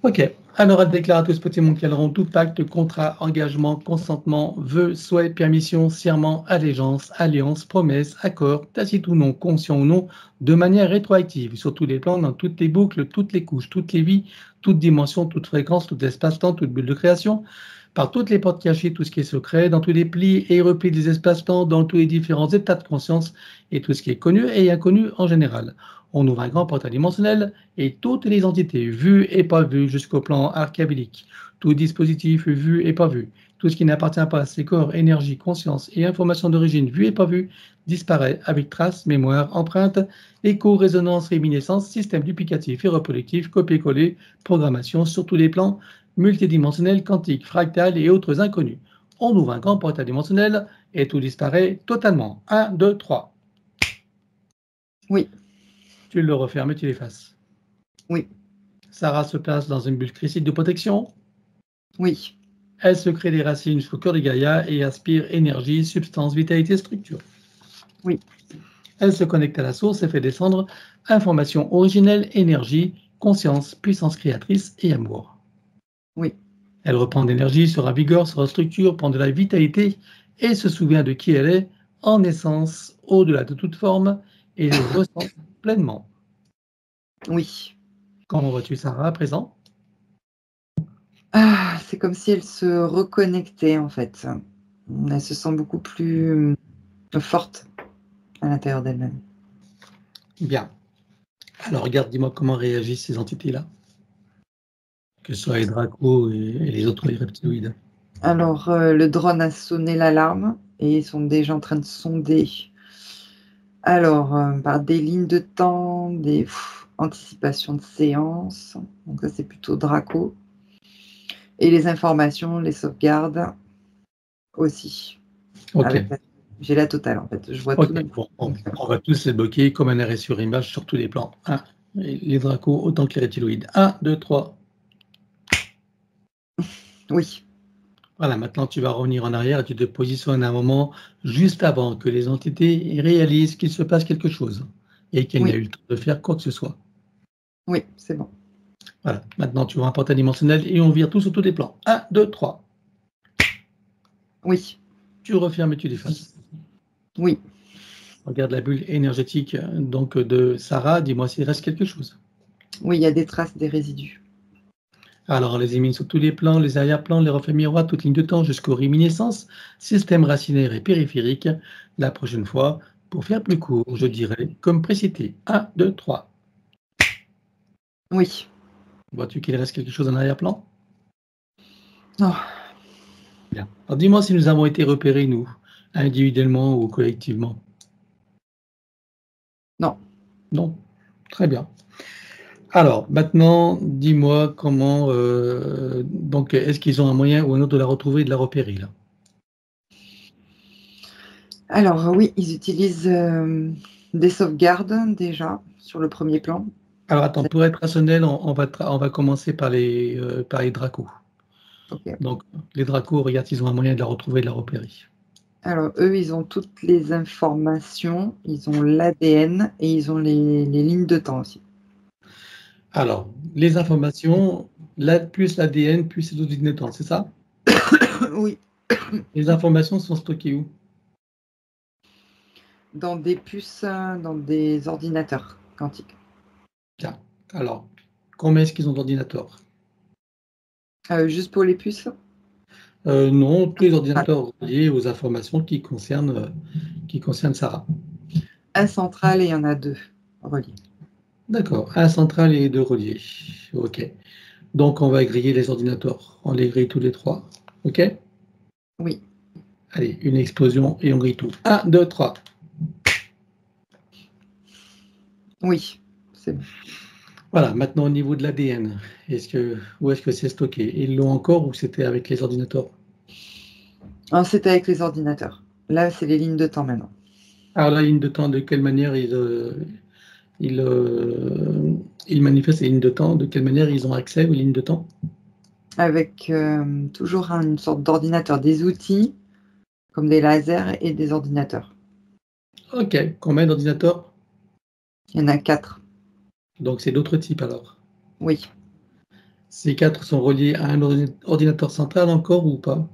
Ok. Alors, elle déclare à tous petits mondes qu'elles auront tout pacte, contrat, engagement, consentement, vœu, souhait, permission, serment, allégeance, alliance, promesse, accord, tacite ou non, conscient ou non, de manière rétroactive, sur tous les plans, dans toutes les boucles, toutes les couches, toutes les vies, toutes dimensions, toutes fréquences, tout espace-temps, toute bulle de création, par toutes les portes cachées, tout ce qui est secret, dans tous les plis et replis des espaces-temps, dans tous les différents états de conscience et tout ce qui est connu et inconnu en général. On ouvre un grand portail dimensionnel et toutes les entités vues et pas vues jusqu'au plan archabélique, tout dispositif vu et pas vu, tout ce qui n'appartient pas à ces corps, énergie, conscience et information d'origine vue et pas vue, disparaît avec traces, mémoire, empreinte, écho, résonance, réminiscence, système duplicatif et reproductif, copier-coller, programmation sur tous les plans, multidimensionnels, quantiques, fractales et autres inconnus. On ouvre un grand portail dimensionnel et tout disparaît totalement. 1, 2, 3. Oui, Tu le refermes et tu l'effaces. oui, Sarah se place dans une bulle critique de protection. oui, Elle se crée des racines jusqu'au cœur de Gaïa et aspire énergie, substance, vitalité, structure. oui, Elle se connecte à la source et fait descendre information originelle, énergie, conscience, puissance créatrice et amour. Oui. Elle reprend d'énergie, se ravigore, se restructure, prend de la vitalité et se souvient de qui elle est en essence, au-delà de toute forme, et le ressent pleinement. Oui. Comment vois-tu Sarah à présent? Ah, c'est comme si elle se reconnectait en fait. Elle se sent beaucoup plus forte à l'intérieur d'elle-même. Bien. Alors regarde, dis-moi comment réagissent ces entités-là, que ce soit les dracos et les autres les reptiloïdes. Alors, le drone a sonné l'alarme et ils sont déjà en train de sonder. Alors, par des lignes de temps, des anticipations de séance, donc ça, c'est plutôt Draco et les informations, les sauvegardes aussi. Ok, Avec la j'ai la totale, en fait, je vois tout ok. d'un coup. Bon, on va tous les bloquer comme un arrêt sur image sur tous les plans. Les dracos autant que les reptiloïdes. 1, 2, 3. Oui, Voilà, maintenant tu vas revenir en arrière et tu te positionnes à un moment juste avant que les entités réalisent qu'il se passe quelque chose et qu'elles n'aient oui, eu le temps de faire quoi que ce soit. oui, c'est bon. Voilà, maintenant tu vois un portail dimensionnel et on vire tout sur tous les plans. 1, 2, 3. Oui, Tu refermes et tu l'effaces. oui. Regarde la bulle énergétique donc de Sarah, dis-moi s'il reste quelque chose. Oui, il y a des traces, des résidus. Alors on les élimine sur tous les plans, les arrière-plans, les reflets miroirs, toute ligne de temps jusqu'aux réminiscences, système racinaire et périphérique. La prochaine fois, pour faire plus court, je dirais comme précité. 1, 2, 3. Oui. Vois-tu qu'il reste quelque chose en arrière-plan? Oh, Bien. Alors dis-moi si nous avons été repérés, nous, individuellement ou collectivement. non. Non? Très bien. Alors, maintenant, dis-moi comment, donc, est-ce qu'ils ont un moyen ou un autre de la retrouver et de la repérer, là? Alors oui, ils utilisent, des sauvegardes déjà sur le premier plan. Alors attends, C'est pour être rationnel, on va commencer par les dracos. OK. Donc, les dracos, regarde s'ils ont un moyen de la retrouver et de la repérer. Alors eux, ils ont toutes les informations, ils ont l'ADN et ils ont les lignes de temps aussi. Alors, les informations, plus l'ADN, plus les autres temps, c'est ça? Oui, Les informations sont stockées où? dans des puces, dans des ordinateurs quantiques. Tiens, alors, combien est-ce qu'ils ont d'ordinateurs? Juste pour les puces? Non, tous les Ah, ordinateurs reliés aux informations qui concernent Sarah. un central et il y en a 2 reliés. D'accord, un central et deux reliés. OK. Donc, on va griller les ordinateurs. On les grille tous les trois. OK? Oui, Allez, une explosion et on grille tout. 1, 2, 3. oui, c'est bon. Voilà, maintenant au niveau de l'ADN, où est-ce que c'est stocké? Ils l'ont encore ou c'était avec les ordinateurs? Ah, c'était avec les ordinateurs. Là, c'est les lignes de temps maintenant. Alors la ligne de temps, de quelle manière ils, ils manifestent les lignes de temps? De quelle manière ils ont accès aux lignes de temps? Avec, toujours une sorte d'ordinateur, des outils comme des lasers et des ordinateurs. OK, combien d'ordinateurs? Il y en a 4. Donc c'est d'autres types alors. Oui. Ces 4 sont reliés à un ordinateur central encore ou pas?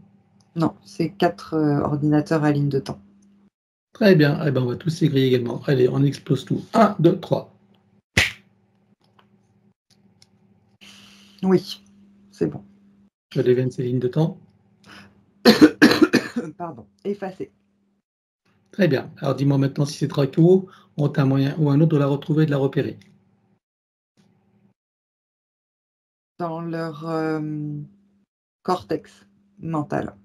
Non, c'est 4 ordinateurs à ligne de temps. Très bien, eh ben, on va tous les griller également. Allez, on explose tout. 1, 2, 3. Oui, c'est bon. Que deviennent ces lignes de temps? Pardon, effacé. Très bien. Alors dis-moi maintenant si ces tracos ont un moyen ou un autre de la retrouver et de la repérer. Dans leur, cortex mental.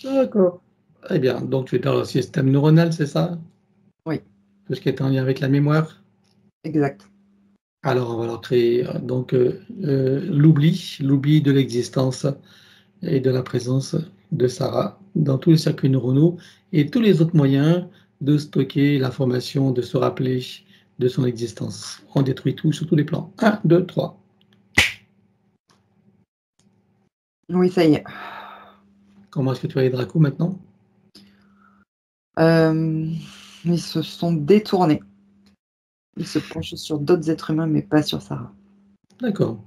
D'accord. Très bien. Donc tu es dans le système neuronal, c'est ça? Oui, Tout ce qui est en lien avec la mémoire? exact. Alors on va leur créer l'oubli de l'existence et de la présence de Sarah dans tous les circuits neuronaux et tous les autres moyens de stocker l'information, de se rappeler de son existence. On détruit tout sur tous les plans. 1, 2, 3. Oui, ça y est. Comment est-ce que tu vois les dracos maintenant? Ils se sont détournés. Ils se penchent sur d'autres êtres humains, mais pas sur Sarah. D'accord.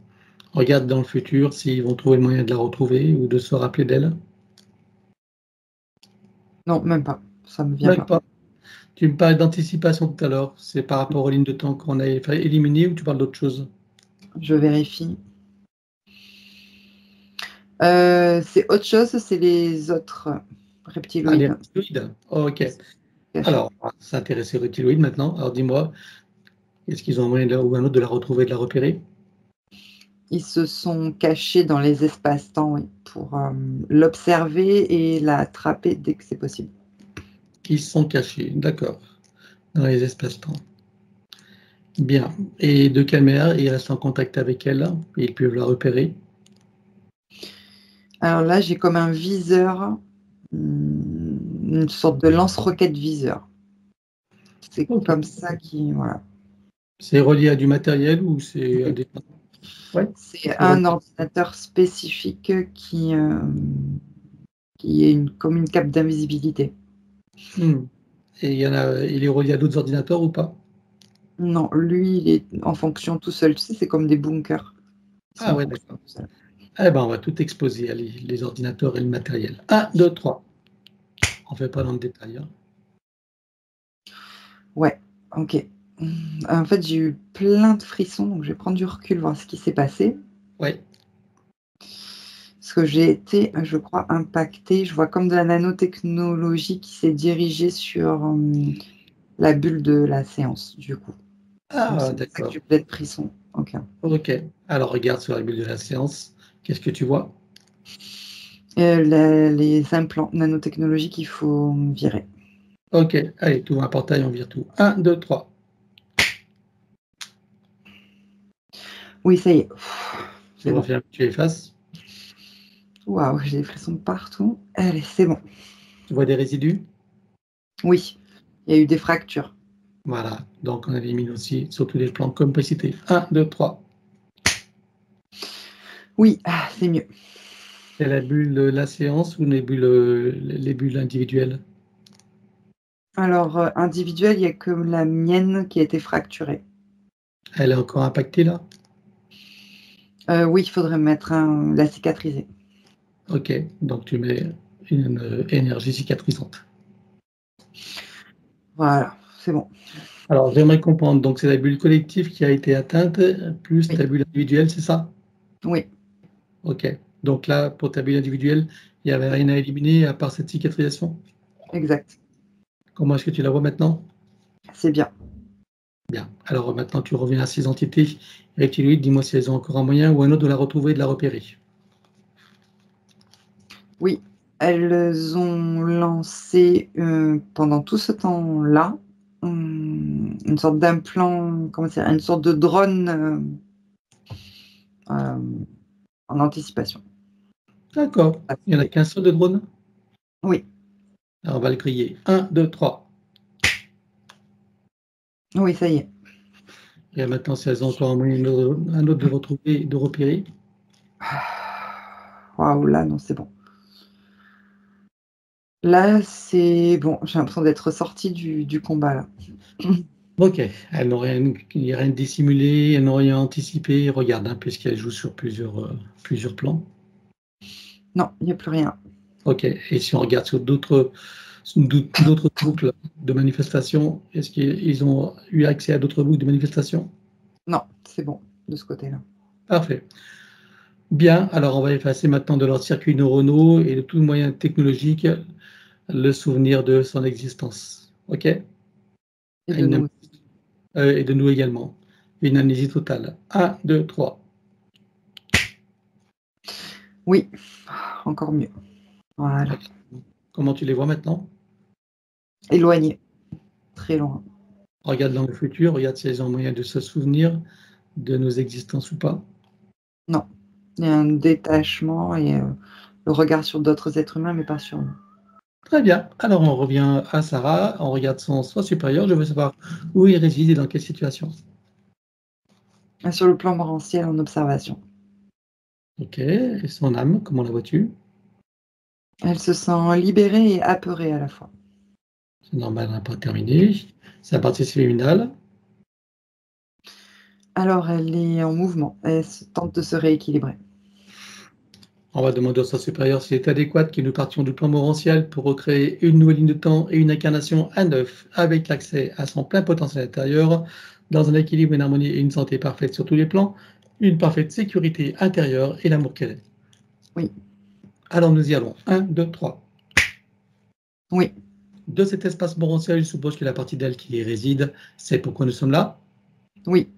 Regarde dans le futur s'ils vont trouver le moyen de la retrouver ou de se rappeler d'elle. Non, même pas. Ça me vient Même pas. pas. Tu me parlais d'anticipation tout à l'heure. C'est par rapport aux lignes de temps qu'on a éliminées ou tu parles d'autre chose? Je vérifie. C'est autre chose, c'est les autres Ah, les reptiloïdes reptiloïdes. OK. cachés. Alors, on va s'intéresser aux reptiloïdes maintenant. Alors dis-moi, est-ce qu'ils ont un moyen ou un autre de la retrouver, de la repérer? Ils se sont cachés dans les espaces-temps, oui, pour l'observer et l'attraper dès que c'est possible. Ils sont cachés, d'accord, dans les espaces-temps. Bien. Et de quelle manière ils restent en contact avec elle et ils peuvent la repérer? Alors là, j'ai comme un viseur, une sorte de lance-roquette viseur. C'est OK. comme ça qui voilà. C'est relié à du matériel ou c'est à Oui. des... Ouais, C'est c'est relié. un ordinateur spécifique qui est comme une cape d'invisibilité. Mmh. Et il est relié à d'autres ordinateurs ou pas? Non, lui, il est en fonction tout seul. Tu sais, c'est comme des bunkers. Ils sont Ah en ouais, fonction d'accord. tout seuls. Eh ben, on va tout exposer, allez, les ordinateurs et le matériel. 1, 2, 3. On fait pas dans le détail, hein. Ouais, OK. En fait, j'ai eu plein de frissons, donc je vais prendre du recul, voir ce qui s'est passé. Ouais. Parce que j'ai été, je crois, impactée. Je vois comme de la nanotechnologie qui s'est dirigée sur, la bulle de la séance, du coup. Donc Ah c'est pour ça que d'accord. j'ai plein de frissons. OK. OK. Alors regarde sur la bulle de la séance. Qu'est-ce que tu vois? Les implants nanotechnologiques qu'il faut virer. OK. Allez, tu ouvres un portail, on vire tout. 1, 2, 3. Oui, ça y est. Tu C'est bon. refermes, tu effaces. Waouh, j'ai des frissons partout. Allez, c'est bon. Tu vois des résidus? Oui, il y a eu des fractures. Voilà. Donc on élimine aussi, surtout les plans comme précité. 1, 2, 3. Oui, c'est mieux. C'est la bulle de la séance ou les bulles individuelles? Alors, individuelle, il y a que la mienne qui a été fracturée. Elle est encore impactée là? Oui, il faudrait mettre la cicatriser. OK. Donc tu mets une énergie cicatrisante. Voilà, c'est bon. Alors j'aimerais comprendre, donc c'est la bulle collective qui a été atteinte, plus Oui, ta bulle individuelle, c'est ça? oui, OK. Donc là, pour ta bulle individuelle, il n'y avait rien à éliminer à part cette cicatrisation? exact. Comment est-ce que tu la vois maintenant? C'est bien. Bien. Alors maintenant, tu reviens à ces entités reptiloïdes. Dis-moi si elles ont encore un moyen ou un autre de la retrouver et de la repérer. Oui, elles ont lancé, pendant tout ce temps-là, une sorte d'implant, comment dire? Une sorte de drone, en anticipation. D'accord. Ah, Il n'y en a oui, qu'un seul de drone? oui, Alors on va le griller. 1, 2, 3. oui, ça y est. Et maintenant, si elles ont encore un moyen, un autre de retrouver et de repérer. Waouh, là, non, c'est bon. Là, c'est bon, j'ai l'impression d'être sortie du combat, là. OK. Elles n'ont rien, il n'y a rien de dissimulé, elles n'ont rien anticipé. Regarde, hein, puisqu'elles jouent sur plusieurs plans. Non, il y a plus rien. OK. Et si on regarde sur d'autres boucles de manifestation, est-ce qu'ils ont eu accès à d'autres boucles de manifestation? Non, c'est bon, de ce côté-là. Parfait. Bien, alors on va effacer maintenant de leurs circuits neuronaux et de tout moyen technologique le souvenir de son existence. OK? Et de Une am nous et de nous également. Une amnésie totale. 1, 2, 3. oui, encore mieux. Voilà. OK. Comment tu les vois maintenant? Éloigné, très loin. Regarde dans le futur, regarde si elles ont moyen de se souvenir de nos existences ou pas. Non, il y a un détachement et le regard sur d'autres êtres humains, mais pas sur nous. Très bien. Alors on revient à Sarah, on regarde son soi supérieur. Je veux savoir où il réside et dans quelle situation. Ah, sur le plan branchial en observation. OK. Et son âme, comment la vois-tu? Elle se sent libérée et apeurée à la fois. C'est normal, on n'a pas terminé. Sa partie séminale. Alors, elle est en mouvement. Elle tente de se rééquilibrer. On va demander au sens supérieur s'il est adéquat que nous partions du plan morantiel pour recréer une nouvelle ligne de temps et une incarnation à neuf, avec l'accès à son plein potentiel intérieur, dans un équilibre, une harmonie et une santé parfaite sur tous les plans, une parfaite sécurité intérieure et l'amour qu'elle est. Oui. Alors nous y allons. 1, 2, 3. Oui. De cet espace morantiel, je suppose que la partie d'elle qui y réside, c'est pourquoi nous sommes là. Oui.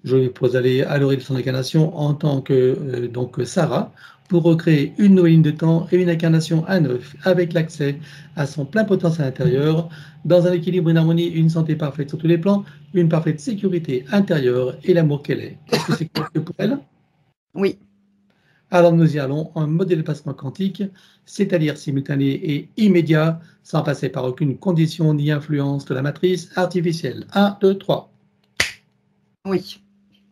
Je vais aller à l'origine de son incarnation en tant que Sarah pour recréer une nouvelle ligne de temps et une incarnation à neuf avec l'accès à son plein potentiel intérieur dans un équilibre, une harmonie, une santé parfaite sur tous les plans, une parfaite sécurité intérieure et l'amour qu'elle est. Est-ce que c'est clair pour elle? Oui. Alors nous y allons en mode dépassement quantique, c'est-à-dire simultané et immédiat, sans passer par aucune condition ni influence de la matrice artificielle. 1, 2, 3. Oui.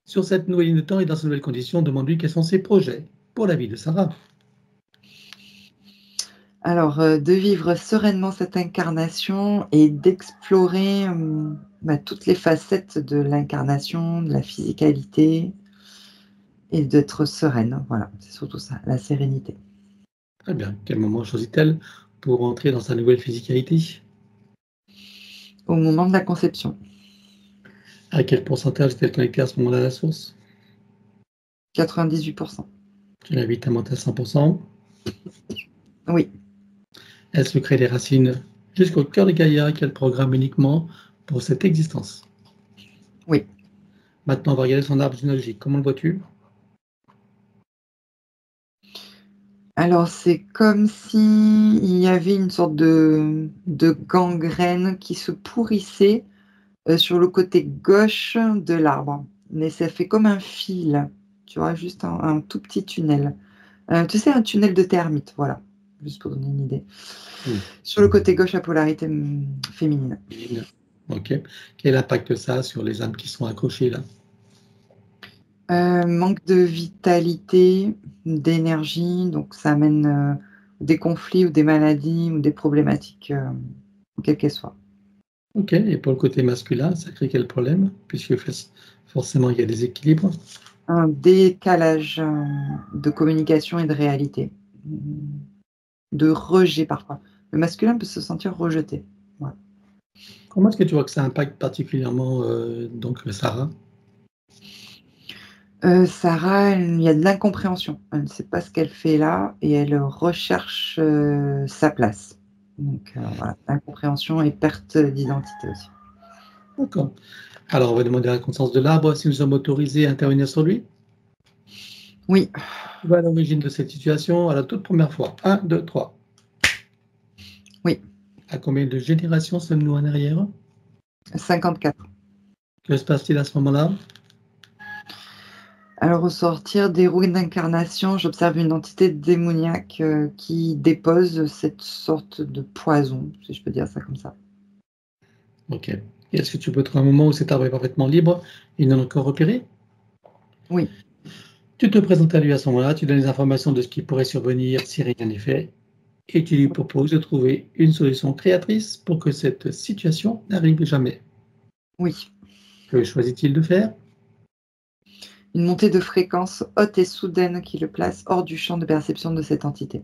Sur cette nouvelle ligne de temps et dans ces nouvelles conditions, demande-lui quels sont ses projets pour la vie de Sarah. Alors, de vivre sereinement cette incarnation et d'explorer toutes les facettes de l'incarnation, de la physicalité et d'être sereine. Voilà, c'est surtout ça, la sérénité. Très bien. Quel moment choisit-elle pour entrer dans sa nouvelle physicalité? Au moment de la conception, À quel pourcentage est-elle connectée à ce moment-là à la source? 98%. Tu l'invites à monter à 100%. Oui. Elle se crée des racines jusqu'au cœur de Gaïa qu'elle programme uniquement pour cette existence. Oui. Maintenant, on va regarder son arbre généalogique. Comment le vois-tu? Alors, c'est comme s'il y avait une sorte de gangrène qui se pourrissait, sur le côté gauche de l'arbre. Mais ça fait comme un fil, tu vois? Juste un tout petit tunnel. Tu sais, un tunnel de termites, voilà, juste pour donner une idée. Oui. Sur le côté gauche, la polarité, féminine. OK. Quel impact ça a sur les âmes qui sont accrochées là? Manque de vitalité, d'énergie, donc ça amène, des conflits ou des maladies ou des problématiques, quelles qu'elles soient. OK. Et pour le côté masculin, ça crée quel problème? Puisque forcément, il y a des équilibres. Un décalage, de communication et de réalité. De rejet parfois. Le masculin peut se sentir rejeté. Ouais. Comment est-ce que tu vois que ça impacte particulièrement Sarah? Sarah, il y a de l'incompréhension. Elle ne sait pas ce qu'elle fait là et elle recherche, sa place. Donc voilà, incompréhension et perte d'identité aussi. D'accord. Alors, on va demander à la conscience de l'arbre si nous sommes autorisés à intervenir sur lui. Oui, Tu vas à l'origine de cette situation à la toute première fois. 1, 2, 3. oui, À combien de générations sommes-nous en arrière? 54. Que se passe-t-il à ce moment-là? Alors au sortir des roues d'incarnation, j'observe une entité démoniaque, qui dépose cette sorte de poison, si je peux dire ça comme ça. OK. Et est-ce que tu peux trouver un moment où cet arbre est parfaitement libre, il n'en a encore repéré? Oui, Tu te présentes à lui à ce moment-là, tu donnes les informations de ce qui pourrait survenir si rien n'est fait, et tu lui proposes de trouver une solution créatrice pour que cette situation n'arrive jamais. oui. Que choisit-il de faire? Une montée de fréquence haute et soudaine qui le place hors du champ de perception de cette entité.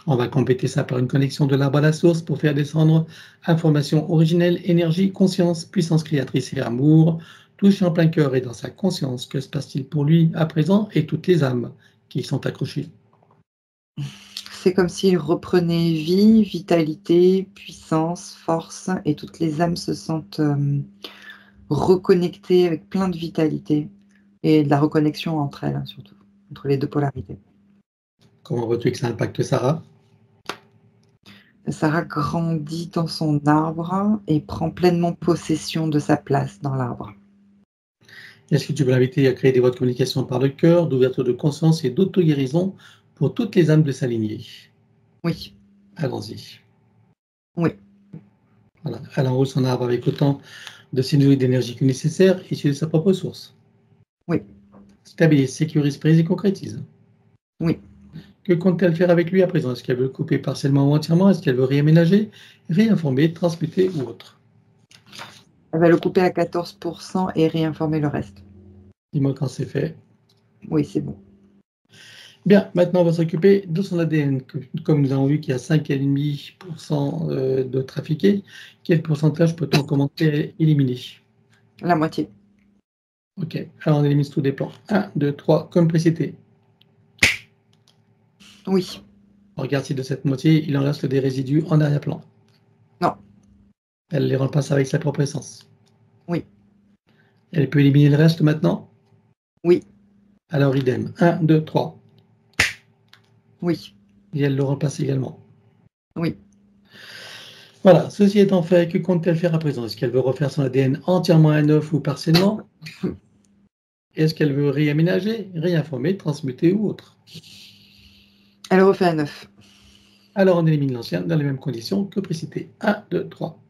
On va compléter ça par une connexion de l'arbre à la source pour faire descendre information originelle, énergie, conscience, puissance créatrice et amour, touché en plein cœur et dans sa conscience. Que se passe-t-il pour lui à présent et toutes les âmes qui y sont accrochées? C'est comme s'il reprenait vie, vitalité, puissance, force et toutes les âmes se sentent, reconnectées avec plein de vitalité et de la reconnexion entre elles, hein, surtout, entre les 2 polarités. Comment veux-tu que ça impacte Sarah? Sarah grandit dans son arbre et prend pleinement possession de sa place dans l'arbre. Est-ce que tu veux l'inviter à créer des voies de communication par le cœur, d'ouverture de conscience et d'auto-guérison pour toutes les âmes de s'aligner? Oui, Allons-y. oui, Voilà. Elle enroule son arbre avec autant de synergie d'énergie que nécessaire, issu de sa propre source. oui, Stabilise, sécurise, prise et concrétise. oui. Que compte-t-elle faire avec lui à présent? Est-ce qu'elle veut le couper partiellement ou entièrement? Est-ce qu'elle veut réaménager, réinformer, transmuter ou autre? Elle va le couper à 14% et réinformer le reste. Dis-moi quand c'est fait. Oui, c'est bon. Bien, maintenant on va s'occuper de son ADN. Comme nous avons vu qu'il y a 5,5% de trafiqués, quel pourcentage peut-on commencer à éliminer? La moitié. Ok, alors on élimine tous les plans. 1, 2, 3, comme précité. Oui. On regarde si de cette moitié, il en reste des résidus en arrière-plan. Non. Elle les remplace avec sa propre essence. Oui. Elle peut éliminer le reste maintenant? Oui. Alors idem. 1, 2, 3. Oui. Et elle le remplace également. Oui. Voilà, ceci étant fait, que compte-t-elle faire à présent? Est-ce qu'elle veut refaire son ADN entièrement à neuf ou partiellement? Est-ce qu'elle veut réaménager, réinformer, transmuter ou autre? Elle refait à 9. Alors on élimine l'ancien dans les mêmes conditions que précité. 1, 2, 3.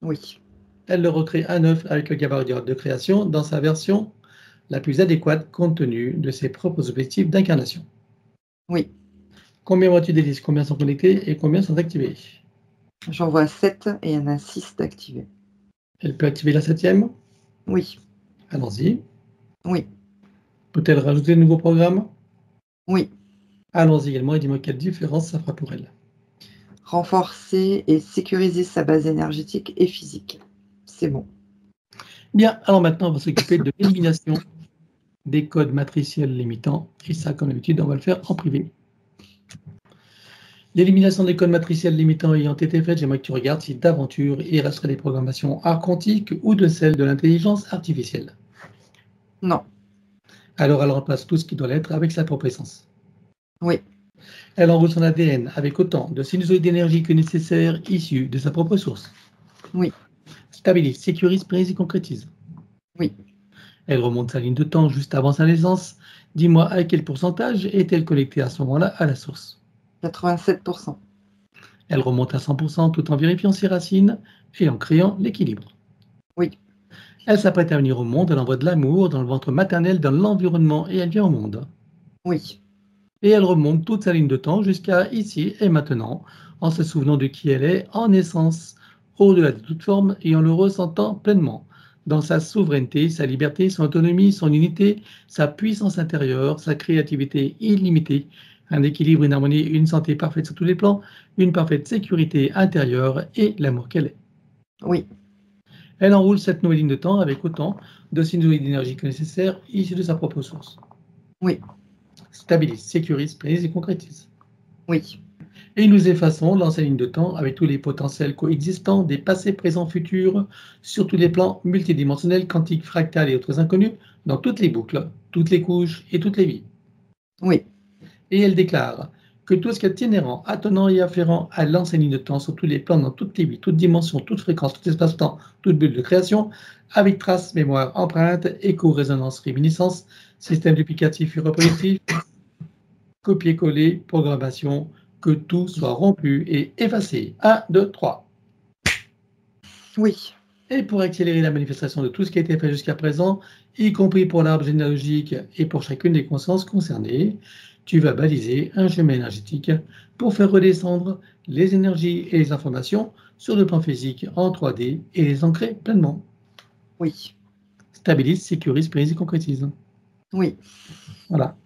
Oui. Elle le recrée à neuf avec le gabarit de création dans sa version la plus adéquate compte tenu de ses propres objectifs d'incarnation. Oui. Combien vois-tu des listes? Combien sont connectés et combien sont activés? J'en vois 7 et il y en a 6 d'activés. Elle peut activer la 7e? Oui. Allons-y. Oui. Peut-elle rajouter de nouveaux programmes? Oui. Allons-y également et dis-moi quelle différence ça fera pour elle. Renforcer et sécuriser sa base énergétique et physique. C'est bon. Bien, alors maintenant on va s'occuper de l'élimination des codes matriciels limitants et ça comme d'habitude on va le faire en privé. L'élimination des codes matriciels limitants ayant été faite, j'aimerais que tu regardes si d'aventure il resterait des programmations archontiques ou de celles de l'intelligence artificielle. Non. Alors elle remplace tout ce qui doit l'être avec sa propre essence. Oui. Elle enroule son ADN avec autant de sinusoïdes d'énergie que nécessaire issus de sa propre source. Oui. Stabilise, sécurise, prise et concrétise. Oui. Elle remonte sa ligne de temps juste avant sa naissance. Dis-moi à quel pourcentage est-elle connectée à ce moment-là à la source? 87%. Elle remonte à 100% tout en vérifiant ses racines et en créant l'équilibre. Oui. Elle s'apprête à venir au monde, elle envoie de l'amour dans le ventre maternel, dans l'environnement et elle vient au monde. Oui. Et elle remonte toute sa ligne de temps jusqu'à ici et maintenant, en se souvenant de qui elle est en essence, au-delà de toute forme et en le ressentant pleinement, dans sa souveraineté, sa liberté, son autonomie, son unité, sa puissance intérieure, sa créativité illimitée, un équilibre, une harmonie, une santé parfaite sur tous les plans, une parfaite sécurité intérieure et l'amour qu'elle est. Oui. Elle enroule cette nouvelle ligne de temps avec autant de sinusoïdes d'énergie que nécessaire, issus de sa propre source. Oui. Stabilise, sécurise, prise et concrétise. Oui. Et nous effaçons l'ancienne ligne de temps avec tous les potentiels coexistants des passés, présents, futurs, sur tous les plans multidimensionnels, quantiques, fractales et autres inconnus, dans toutes les boucles, toutes les couches et toutes les vies. Oui. Et elle déclare que tout ce qui est inhérent, attenant et afférent à l'ancienne ligne de temps sur tous les plans, dans toutes les vies, toutes dimensions, toutes fréquences, tout espace-temps, toute bulle de création, avec traces, mémoire, empreinte, écho, résonance, réminiscence, système duplicatif et reproductif, copier-coller, programmation, que tout soit rompu et effacé. 1, 2, 3. Oui. Et pour accélérer la manifestation de tout ce qui a été fait jusqu'à présent, y compris pour l'arbre généalogique et pour chacune des consciences concernées, tu vas baliser un chemin énergétique pour faire redescendre les énergies et les informations sur le plan physique en 3D et les ancrer pleinement. Oui. Stabilise, sécurise, prise et concrétise. Oui. Voilà.